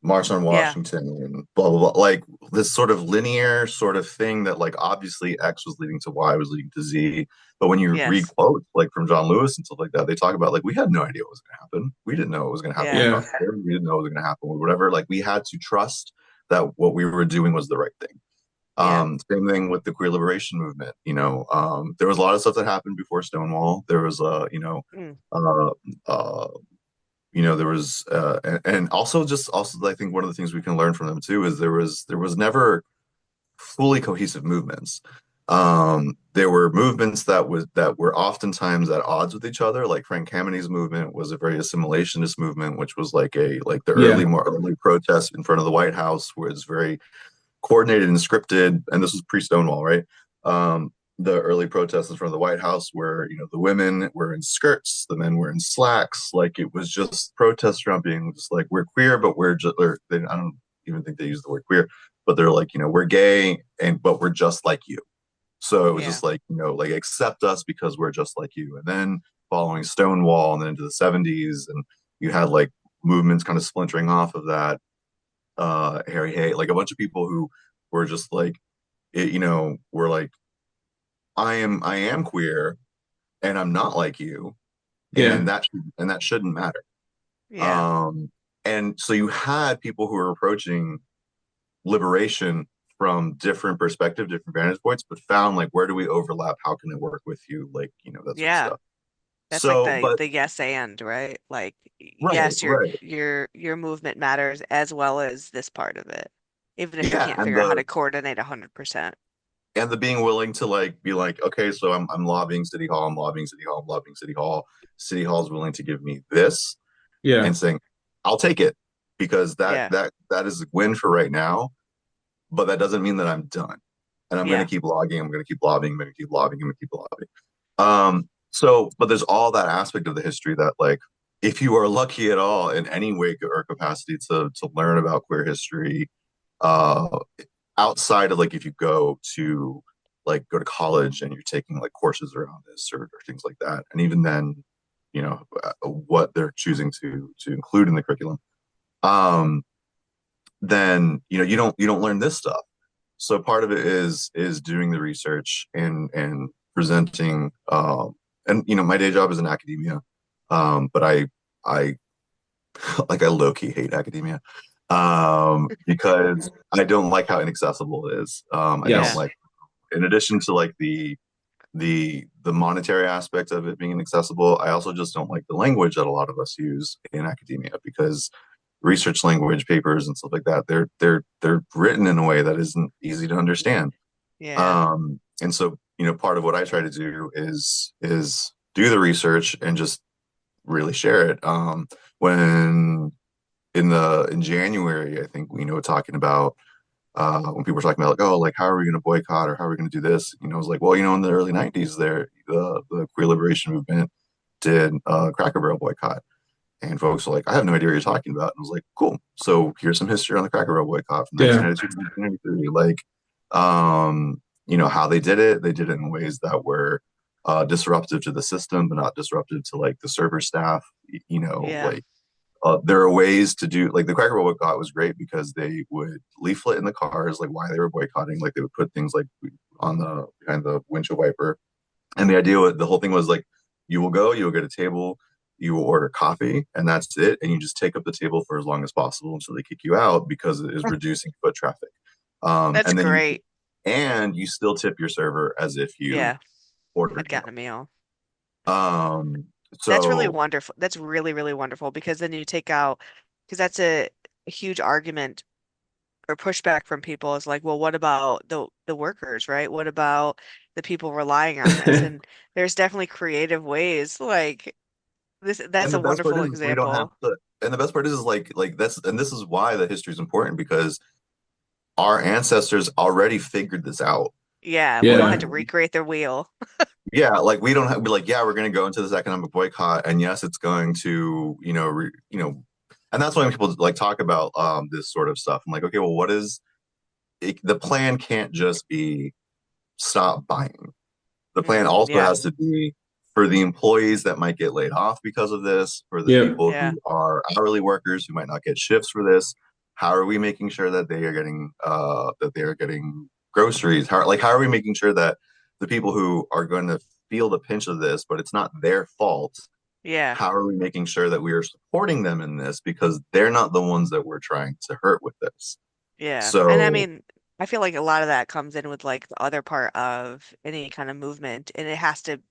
March on Yeah. Washington and blah blah blah. Like this sort of linear sort of thing that like obviously X was leading to Y was leading to Z. But when you read Yes. quotes like from John Lewis and stuff like that, they talk about like we had no idea what was going to happen. We didn't know what was going to happen Yeah. with Yeah. prosperity. We didn't know what was going to happen with whatever. Like we had to trust that what we were doing was the right thing. Yeah. Same thing with the queer liberation movement. There was a lot of stuff that happened before Stonewall. There was Mm. uh, uh, there was and also I think one of the things we can learn from them too is there was never fully cohesive movements. There were movements that were oftentimes at odds with each other. Like Frank Kameni's movement was a very assimilationist movement, which was like the Yeah. more early protests in front of the White House was very coordinated and scripted, and this was pre-Stonewall, right? The early protests in front of the White House where, the women were in skirts, the men were in slacks. Like it was just protests around being just like, we're queer, but we're just, I don't even think they use the word queer, but they're like, we're gay but we're just like you. So it was Yeah. just like, like accept us because we're just like you. And then following Stonewall and then into the 70s, and you had like movements kind of splintering off of that. Harry Hay, like a bunch of people who were just like, were like, I am queer and I'm not like you, Yeah. and that shouldn't matter. Yeah. Um, and so you had people who were approaching liberation from different perspective, different vantage points, but found like where do we overlap? How can it work with you? Like, that sort of Yeah. stuff. That's like So, the but the yes and, right? Like right, yes, your right. your movement matters as well as this part of it. Even if you Yeah. can't And figure out how the to coordinate 100%. being willing to like be like, okay, so I'm lobbying City Hall, I'm lobbying City Hall, I'm lobbying City Hall. City Hall is willing to give me this Yeah. and saying, I'll take it because that Yeah. that that is a win for right now, but that doesn't mean that I'm done. And I'm gonna Yeah. keep logging, I'm gonna keep lobbying, I'm gonna keep lobbying, I'm gonna keep lobbying. But there's all that aspect of the history that like if you are lucky at all in any way or capacity to learn about queer history, uh outside of like if you go to college and you're taking like courses around this or things like that, and even then, what they're choosing to include in the curriculum, um then you don't learn this stuff. So part of it is doing the research and presenting, and my day job is in academia, but I like I low-key hate academia, because I don't like how inaccessible it is. I don't Yeah. Yes. like, in addition to like the monetary aspect of it being inaccessible, I also just don't like the language that a lot of us use in academia, because research language papers and stuff like that, they're written in a way that isn't easy to understand. Yeah. And so, part of what I try to do is do the research and just really share it. When in January, I think, talking about, when people were talking about like, oh, like how are we going to boycott or how are we going to do this? I was like, well, in the early '90s, the queer liberation movement did a Cracker Barrel boycott, and folks were like, I have no idea what you're talking about. And I was like, cool. So here's some history on the Cracker Barrel boycott from Yeah. 1992 to 1993. Like, how they did it. They did it in ways that were disruptive to the system, but not disruptive to like the server staff. Yeah. Like, there are ways to do, like, the Cracker Barrel boycott was great because they would leaflet in the cars like why they were boycotting. Like they would put things like on the behind the windshield wiper, and the whole thing was like, you will get a table, you will order coffee, and that's it. And you just take up the table for as long as possible until they kick you out because it is reducing foot traffic. That's And then great. you still tip your server as if you Yeah. ordered I'd gotten more. a meal. Um, That's really so wonderful. That's really, really wonderful because then you take out, because that's a huge argument or pushback from people is like, well, what about the workers, right? What about the people relying on this? And there's definitely creative ways like this. That's and a the best part wonderful is we don't have example. to. And the best part is like that's and this is why the history is important, because our ancestors already figured this out. Yeah, we don't Like, have to Yeah. recreate their wheel. yeah, like we don't have be like, yeah, we're going to go into this economic boycott, and yes, it's going to, and that's why when people like talk about this sort of stuff. I'm like, okay, well, what is the plan? Can't just be stop buying. The plan also Yeah, has to be for the employees that might get laid off because of this, for the Yeah. people yeah, who are hourly workers who might not get shifts for this. how are we making sure that they are getting groceries? How are we making sure that the people who are going to feel the pinch of this, but it's not their fault? Yeah. How are we making sure that we are supporting them in this because they're not the ones that we're trying to hurt with this? Yeah. And I So mean, I feel like a lot of that comes in with like the other part of any kind of movement, and it has to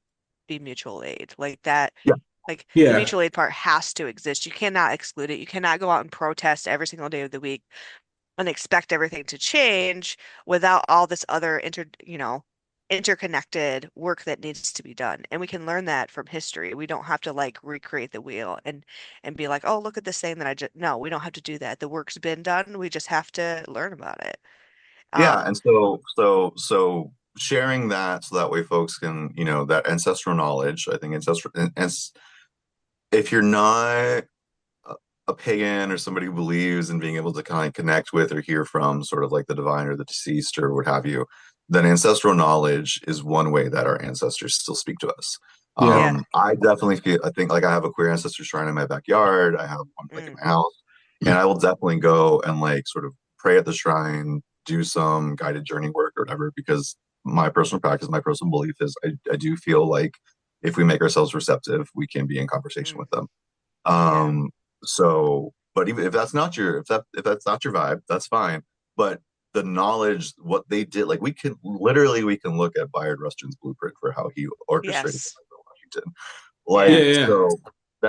be mutual aid. Like that, yeah, like the Yeah. mutual aid part has to exist. You cannot exclude it. You cannot go out and protest every single day of the week and expect everything to change without all this other interconnected work that needs to be done. And we can learn that from history. We don't have to like recreate the wheel and be like, oh, look at this thing that I just no, we don't have to do that. The work's been done. We just have to learn about it. yeah, and Um, so sharing that so that way folks can, that ancestral knowledge. I think ancestral, and if you're not a pagan or somebody who believes in being able to kind of connect with or hear from sort of like the divine or the deceased or what have you, then ancestral knowledge is one way that our ancestors still speak to us. Yeah. yeah. I definitely I think like I have a queer ancestor shrine in my backyard. I have one like in Mm, my house, and I will definitely go and like sort of pray at the shrine, do some guided journey work or whatever, because my personal practice, my personal belief is I do feel like if we make ourselves receptive, we can be in conversation mm, with them. yeah. Um, but even if that's not your if that's not your vibe, that's fine. But the knowledge, what they did, like we can look at Bayard Rustin's blueprint for how he orchestrated the Yes. Battle of Washington. Yeah, Yeah. Like yeah. so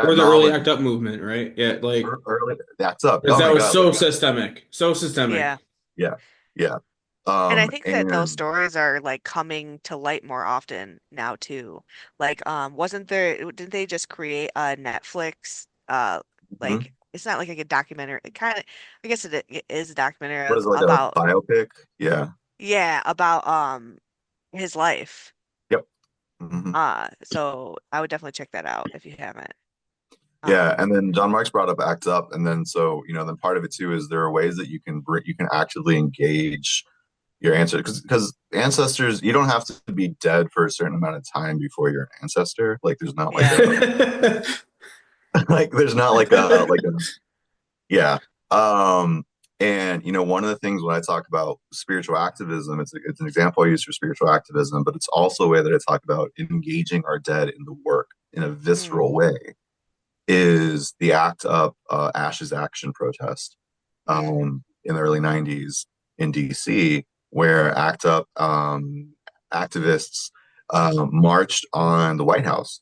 Or that the early knowledge ACT UP movement, right? Yeah, like early that's up. because Oh that my was God, so like systemic, so systemic. Yeah. yeah, yeah. And I think that those And stories are like coming to light more often now too. Like, wasn't there, didn't they just create a Netflix, mhm. like, it's not like a documentary, it kind of, I guess it is a documentary What is of it, like a about, biopic? Yeah. yeah, about, his life. Yep. Mhm. So I would definitely check that out if you haven't. Yeah, Um, and then John Mark's brought up ACT UP, and then so then part of it too is there are ways that you can actively engage your ancestors because ancestors you don't have to be dead for a certain amount of time before you're an ancestor. Like there's not like yeah. a like there's not like a yeah. Um, and one of the things when I talk about spiritual activism, it's an example I use for spiritual activism, but it's also a way that I talk about engaging our dead in the work in a Mm, visceral way is the ACT UP Ashes Action protest mm, in the early 90s in DC, where ACT UP activists marched on the White House.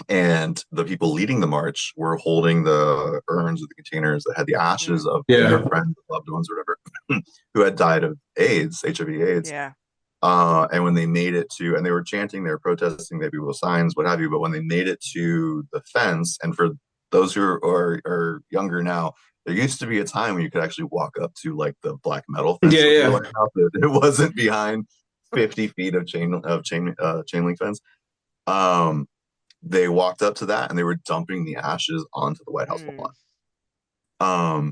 And the people leading the march were holding the urns or the containers that had the ashes mm, of their Yeah. friends, loved ones, or whatever, who had died of AIDS, HIV/AIDS. yeah. And when they made it to, and they were chanting, they were protesting, they had people with signs, what have you. But when they made it to the fence, and for those who are younger now, there used to be a time when you could actually walk up to like the black metal Yeah, fence of the yeah. White House. It wasn't behind 50 feet of chain link fence. Um, they walked up to that and they were dumping the ashes onto the White House lawn. Mm,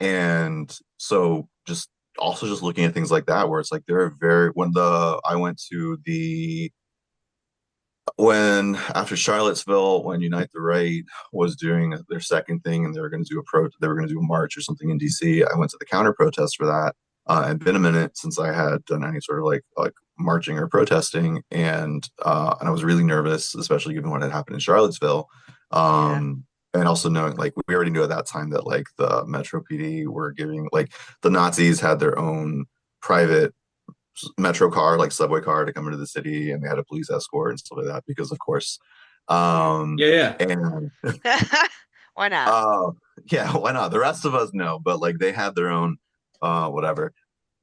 And so just looking at things like that, where it's like they're very when the I went to the when after Charlottesville, when Unite the Right was doing their second thing and they were going to do a march or something in DC. I went to the counter protest for that. It'd been a minute since I had done any sort of like marching or protesting, and I was really nervous, especially given what had happened in Charlottesville. yeah. Um, and also knowing like we already knew at that time that like the Metro PD were giving like the Nazis had their own private metro car, like subway car, to come into the city, and they had a police escort and stuff like that because, of course. Mm. Um, Yeah, yeah. and Why not? uh, yeah, why not? The rest of us know, but like they had their own, whatever.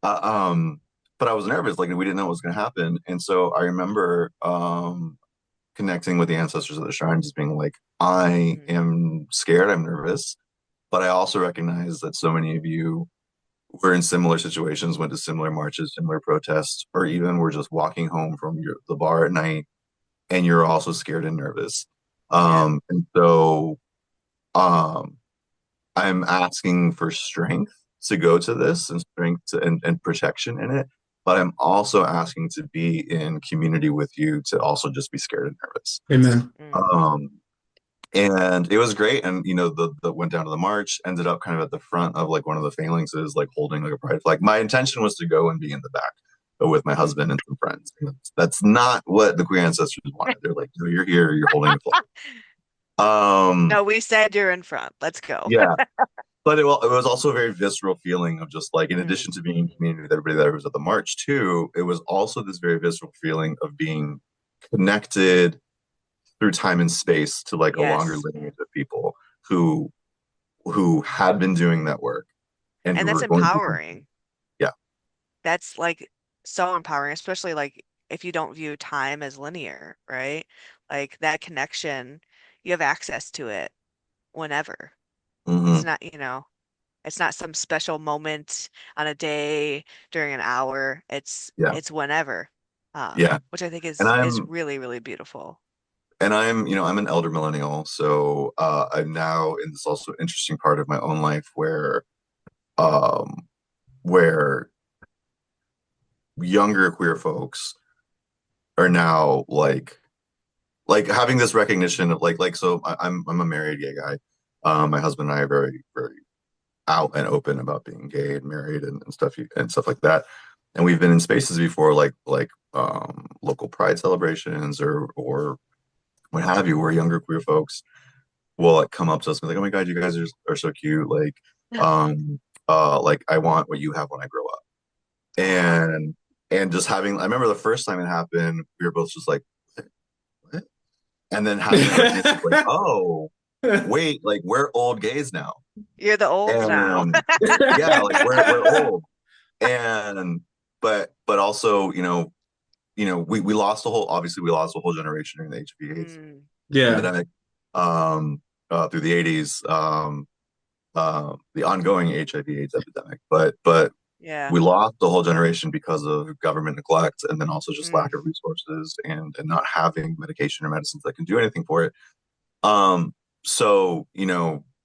Uh, um, but I was nervous, like we didn't know what was going to happen, and so I remember connecting with the ancestors of the shrine, just being like, I Mm, am scared, I'm nervous, but I also recognize that so many of you were in similar situations, went to similar marches, similar protests, or even were just walking home from the bar at night, and you're also scared and nervous. yeah. And so um, I'm asking for strength to go to this and strength and protection in it. But I'm also asking to be in community with you to also just be scared and nervous. Amen. Mm, Um, And it was great. And the went down to the march, ended up kind of at the front of like one of the phalanxes, like holding like a pride flag. My intention was to go and be in the back, but with my Mm. husband and some friends. And that's not what the queer ancestors wanted. They're like, no, you're here, you're holding a flag. Um, No, we said you're in front. Let's go. yeah. But it was also a very visceral feeling of just like, in Mm. addition to being in community with everybody that was at the march too, it was also this very visceral feeling of being connected through time and space to like a longer Yes. lineage of people who had been doing that work and And who that's were going to empowering. continue. Yeah. That's like so empowering, especially like if you don't view time as linear, right? Like that connection, you have access to it whenever. It's Hmm. not, it's not some special moment on a day during an hour. Yeah. It's whenever. Yeah. Which I think And is really, really beautiful. I'm an elder millennial, so I'm now in this also interesting part of my own life um where younger queer folks are now like having this recognition of so I'm a married gay guy. My husband and I are very, very out and open about being gay and married and stuff like that. And we've been in spaces before, local pride celebrations or what have you, where younger queer folks will like come up to us and be like, "Oh my God, you guys are so cute!" Um, like I want what you have when I grow up. Aw. And just having, I remember the first time it happened, we were both just like, "What?" And then having the recognition of like, "Oh, wait, like we're old gays now." You're the olds now. And yeah, like we're old. And but also, we lost a whole obviously we lost a whole generation during the HIV/AIDS Mm, Yeah. epidemic, through the 80s, the ongoing HIV/AIDS epidemic. But yeah. we lost the whole generation because of government neglect and then also just Mm, lack of resources and not having medication or medicines that can do anything for it. Um, so,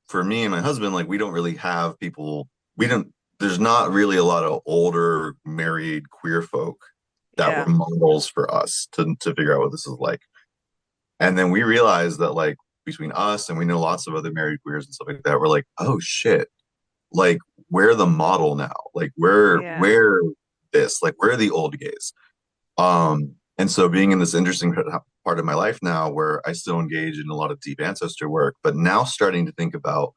for me and my husband, like we don't really have people, we don't, there's not really a lot of older married queer folk that were yeah. models for us to figure out what this is like. And then we realized that like between us and we know lots of other married queers and stuff like that, we're like, oh shit, like we're the model now. Like Yeah. we're the old gays. And so being in this interesting part of my life now where I still engage in a lot of deep ancestor work, but now starting to think about,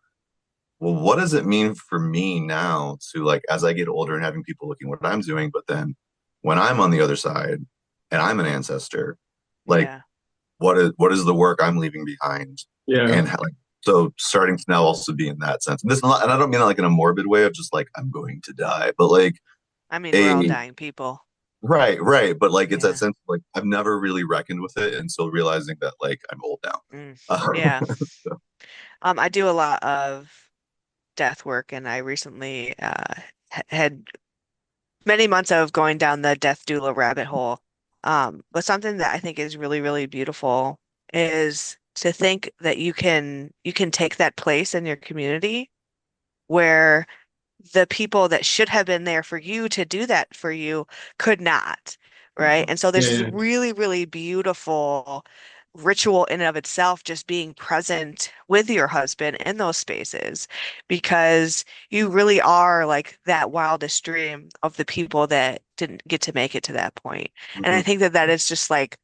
well, what does it mean for me now to like, as I get older and having people looking what I'm doing, but then when I'm on the other side and I'm an ancestor, like Yeah. what is the work I'm leaving behind? Yeah. And how, like, so starting to now also be in that sense. And I don't mean like in a morbid way of just like, I'm going to die, but like I mean, we're all a dying people. right, right. But like it's that Yeah. sense of, like I've never really reckoned with it until realizing that like I'm old now. Mm, Um, yeah. I do a lot of death work, and I recently had many months of going down the death doula rabbit hole. But something that I think is really, really beautiful is to think that you can take that place in your community where the people that should have been there for you to do that for you could not, right? And so there's this Yeah. really, really beautiful ritual in and of itself, just being present with your husband in those spaces, because you really are like that wildest dream of the people that didn't get to make it to that point. And I mhm, think that that is just like,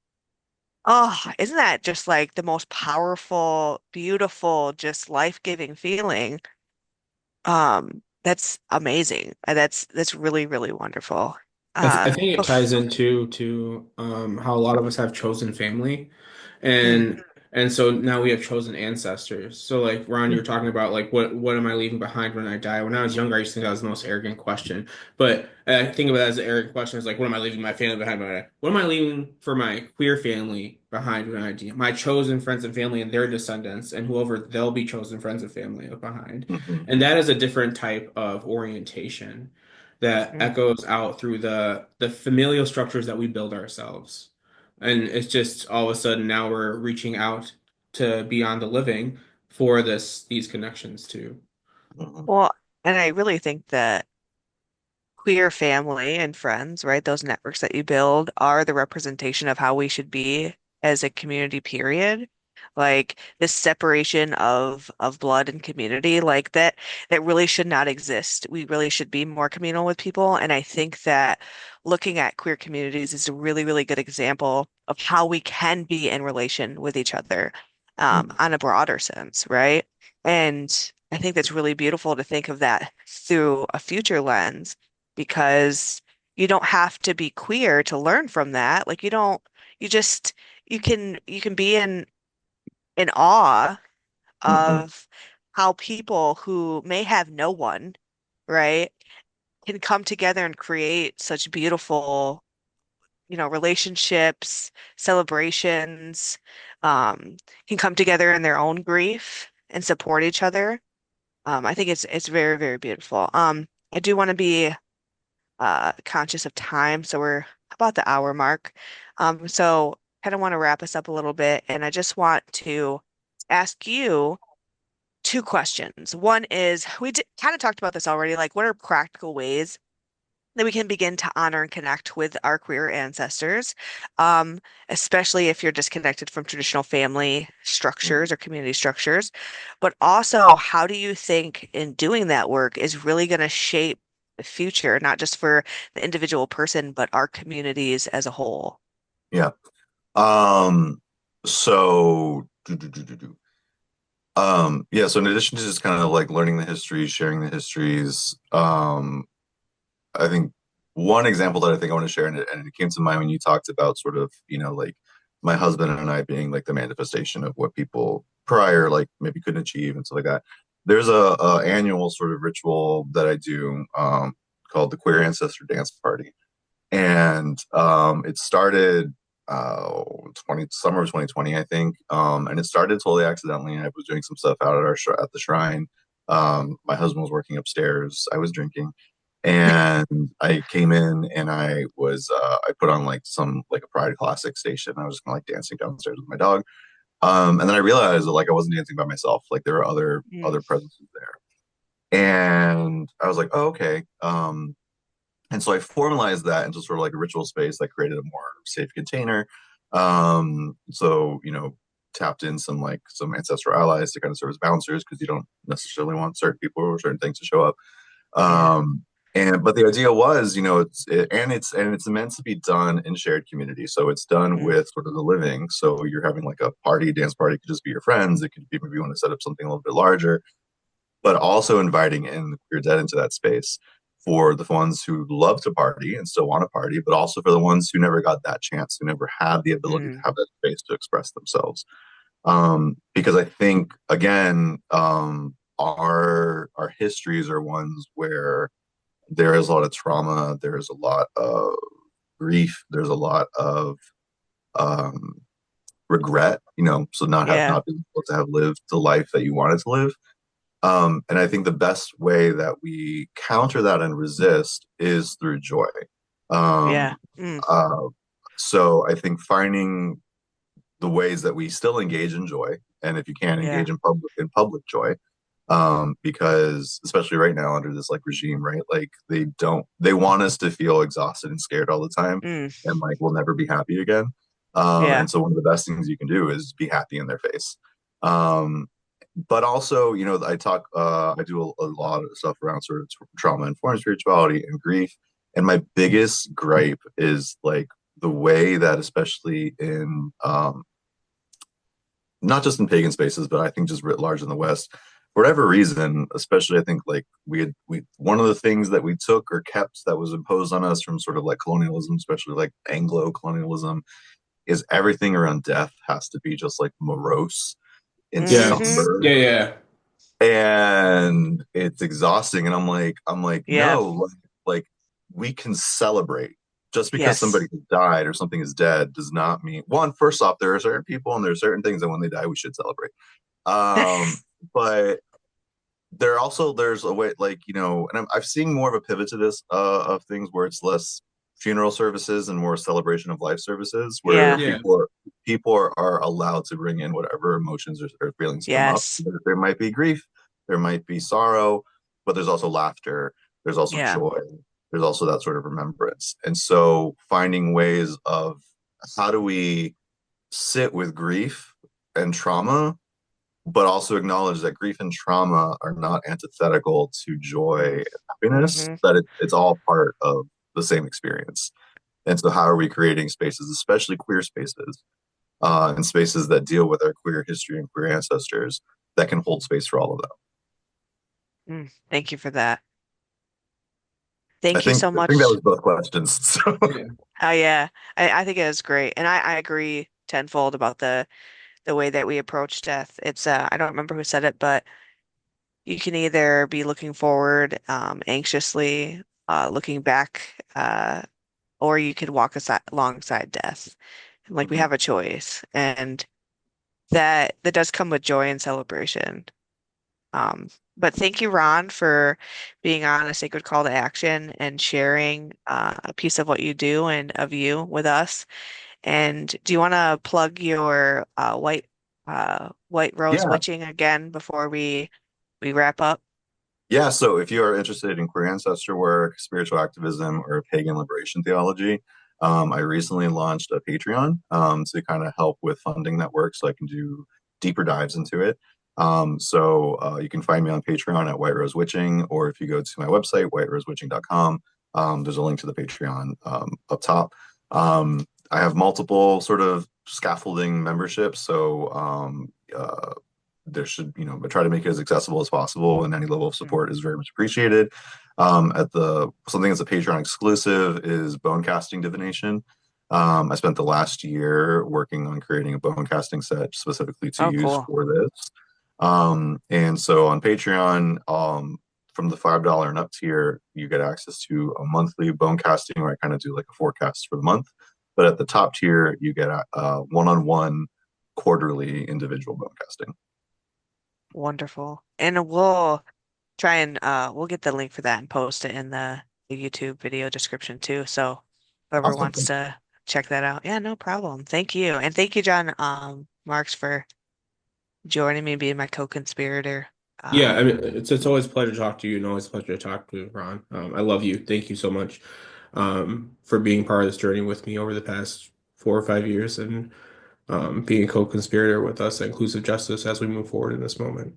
oh, isn't that just like the most powerful, beautiful, just life-giving feeling? That's amazing. That's really, really wonderful. I think it Bef ties into to how a lot of us have chosen family, mm, and so now we have chosen ancestors. So like Ron, yeah, you're talking about like what am I leaving behind when I die? When I was younger, I used to think that was the most arrogant question, but I think of it as an arrogant question. It's like what am I leaving my family behind when I die? What am I leaving for my queer family behind when I die? My chosen friends and family and their descendants and whoever they'll be chosen friends and family behind, mhm, and that is a different type of orientation that mm. echoes out through the familial structures that we build ourselves. And it's just all of a sudden now we're reaching out to beyond the living for these connections too. mhm, Well, and I really think that queer family and friends, right? Those networks that you build are the representation of how we should be as a community, period. Like this separation of blood and community, like that really should not exist. We really should be more communal with people. And I think that looking at queer communities is a really, really good example of how we can be in relation with each other on a broader sense, right? And I think that's really beautiful to think of that through a future lens because you don't have to be queer to learn from that. Like you don't, you just, you can be in awe Hmm. of how people who may have no one, right, can come together and create such beautiful, relationships, celebrations, um, can come together in their own grief and support each other. I think it's very, very beautiful. I do want to be conscious of time, so we're about the hour mark. So kind of want to wrap us up a little bit, and I just want to ask you two questions. One is we kind of talked about this already, like what are practical ways that we can begin to honor and connect with our queer ancestors, um, especially if you're disconnected from traditional family structures or community structures. But also, how do you think in doing that work is really going to shape the future, not just for the individual person, but our communities as a whole? Yeah. Um, so yeah, so in addition to just kind of like learning the histories, sharing the histories, I think one example that I think I want to share, and it came to mind when you talked about sort of, like my husband and I being like the manifestation of what people prior like maybe couldn't achieve and stuff like that. There's a annual sort of ritual that I do called the Queer Ancestor Dance Party. And it started 20 summer of 2020, I think. And it started totally accidentally. I was doing some stuff out at at the shrine. My husband was working upstairs. I was drinking, and I came in and I put on like some like a Pride classic station. I was just kind of like dancing downstairs with my dog. And then I realized that like I wasn't dancing by myself. Like there were Mm, other presences there, and I was like, oh, okay. And so I formalized that into sort of like a ritual space that created a more safe container. So, tapped in some ancestral allies to kind of serve as bouncers because you don't necessarily want certain people or certain things to show up. yeah. Um, but the idea was, it's meant to be done in shared community. So it's done Mm, with sort of the living. So you're having like a party, dance party, it could just be your friends. It could be maybe you want to set up something a little bit larger, but also inviting in the queer dead into that space for the ones who love to party and still want to party, but also for the ones who never got that chance, who never had the ability to mm, have that space to express themselves. Because I think again, our histories are ones where there is a lot of trauma, there is a lot of grief, there's a lot of um, regret, so yeah. not being able to have lived the life that you wanted to live. And I think the best way that we counter that and resist is through joy. Yeah. Um, Mm, uh, so I think finding the ways that we still engage in joy, and if you can yeah. engage in public joy, because especially right now under this like regime, right? Like they want us to feel exhausted and scared all the time, Mm, and like we'll never be happy again. yeah. And so one of the best things you can do is be happy in their face. Um, but also, I do a lot of stuff around sort of trauma informed spirituality and grief. And my biggest gripe is like the way that, especially in not just in pagan spaces, but I think just writ large in the West, for whatever reason, especially I think like we one of the things that we took or kept that was imposed on us from sort of like colonialism, especially like Anglo colonialism, is everything around death has to be just like morose and Yeah. Hmm. somber, Yeah, yeah. and it's exhausting. And I'm like Yeah. no, like we can celebrate. Just because somebody Yes. has died or something is dead does not mean, one, first off, there are certain people and there are certain things that when they die we should celebrate. um but there's a way, like, and I've seen more of a pivot to this of things where it's less funeral services and more celebration of life services, where Yeah. Yeah. people are allowed to bring in whatever emotions or feelings come up. Yes. There might be grief, there might be sorrow, but there's also laughter, there's also Yeah. joy, there's also that sort of remembrance. And so finding ways of how do we sit with grief and trauma, but also acknowledge that grief and trauma are not antithetical to joy and happiness, Mm-hmm. that it's all part of the same experience. And so, how are we creating spaces, especially queer spaces, and spaces that deal with our queer history and queer ancestors that can hold space for all of them? Thank you for that. Thank you so I think that much. was both questions. So, Yeah. Oh yeah, I think it was great, and I agree tenfold about the way that we approach death. It's I don't remember who said it, but you can either be looking forward, anxiously, looking back, or you could walk aside alongside death. Like we mhm. have a choice, and that does come with joy and celebration. Um, but thank you, Ron, for being on a sacred call to action and sharing a piece of what you do and of you with us. And do you want to plug your white rose Yeah, witching again before we wrap up? yeah. So, if you are interested in queer ancestor work, spiritual activism, or pagan liberation theology, I recently launched a Patreon to kind of help with funding that work, so I can do deeper dives into it. You can find me on Patreon at White Rose Witching, or if you go to my website, whiterosewitching.com, there's a link to the Patreon up top. I have multiple sort of scaffolding memberships, so there should, I try to make it as accessible as possible, and any level of support is very much appreciated. At the Something that's a Patreon exclusive is bone casting divination. I spent the last year working on creating a bone casting set specifically to Oh, use cool. for this. And so on Patreon, from the $5 and up tier, you get access to a monthly bone casting where I kind of do like a forecast for the month. But at the top tier, you get a one-on-one quarterly individual bone casting. Wonderful. And we'll try and we'll get the link for that and post it in the YouTube video description too. So whoever Awesome. wants to check that out. Yeah, no problem. Thank you. And thank you, John Marks, for joining me, being my co-conspirator. Yeah, I Um, mean, it's always a pleasure to talk to you and always a pleasure to talk to Ron. I love you. Thank you so much for being part of this journey with me over the past 4 or 5 years and being a co-conspirator with us at Inclusive Justice as we move forward in this moment.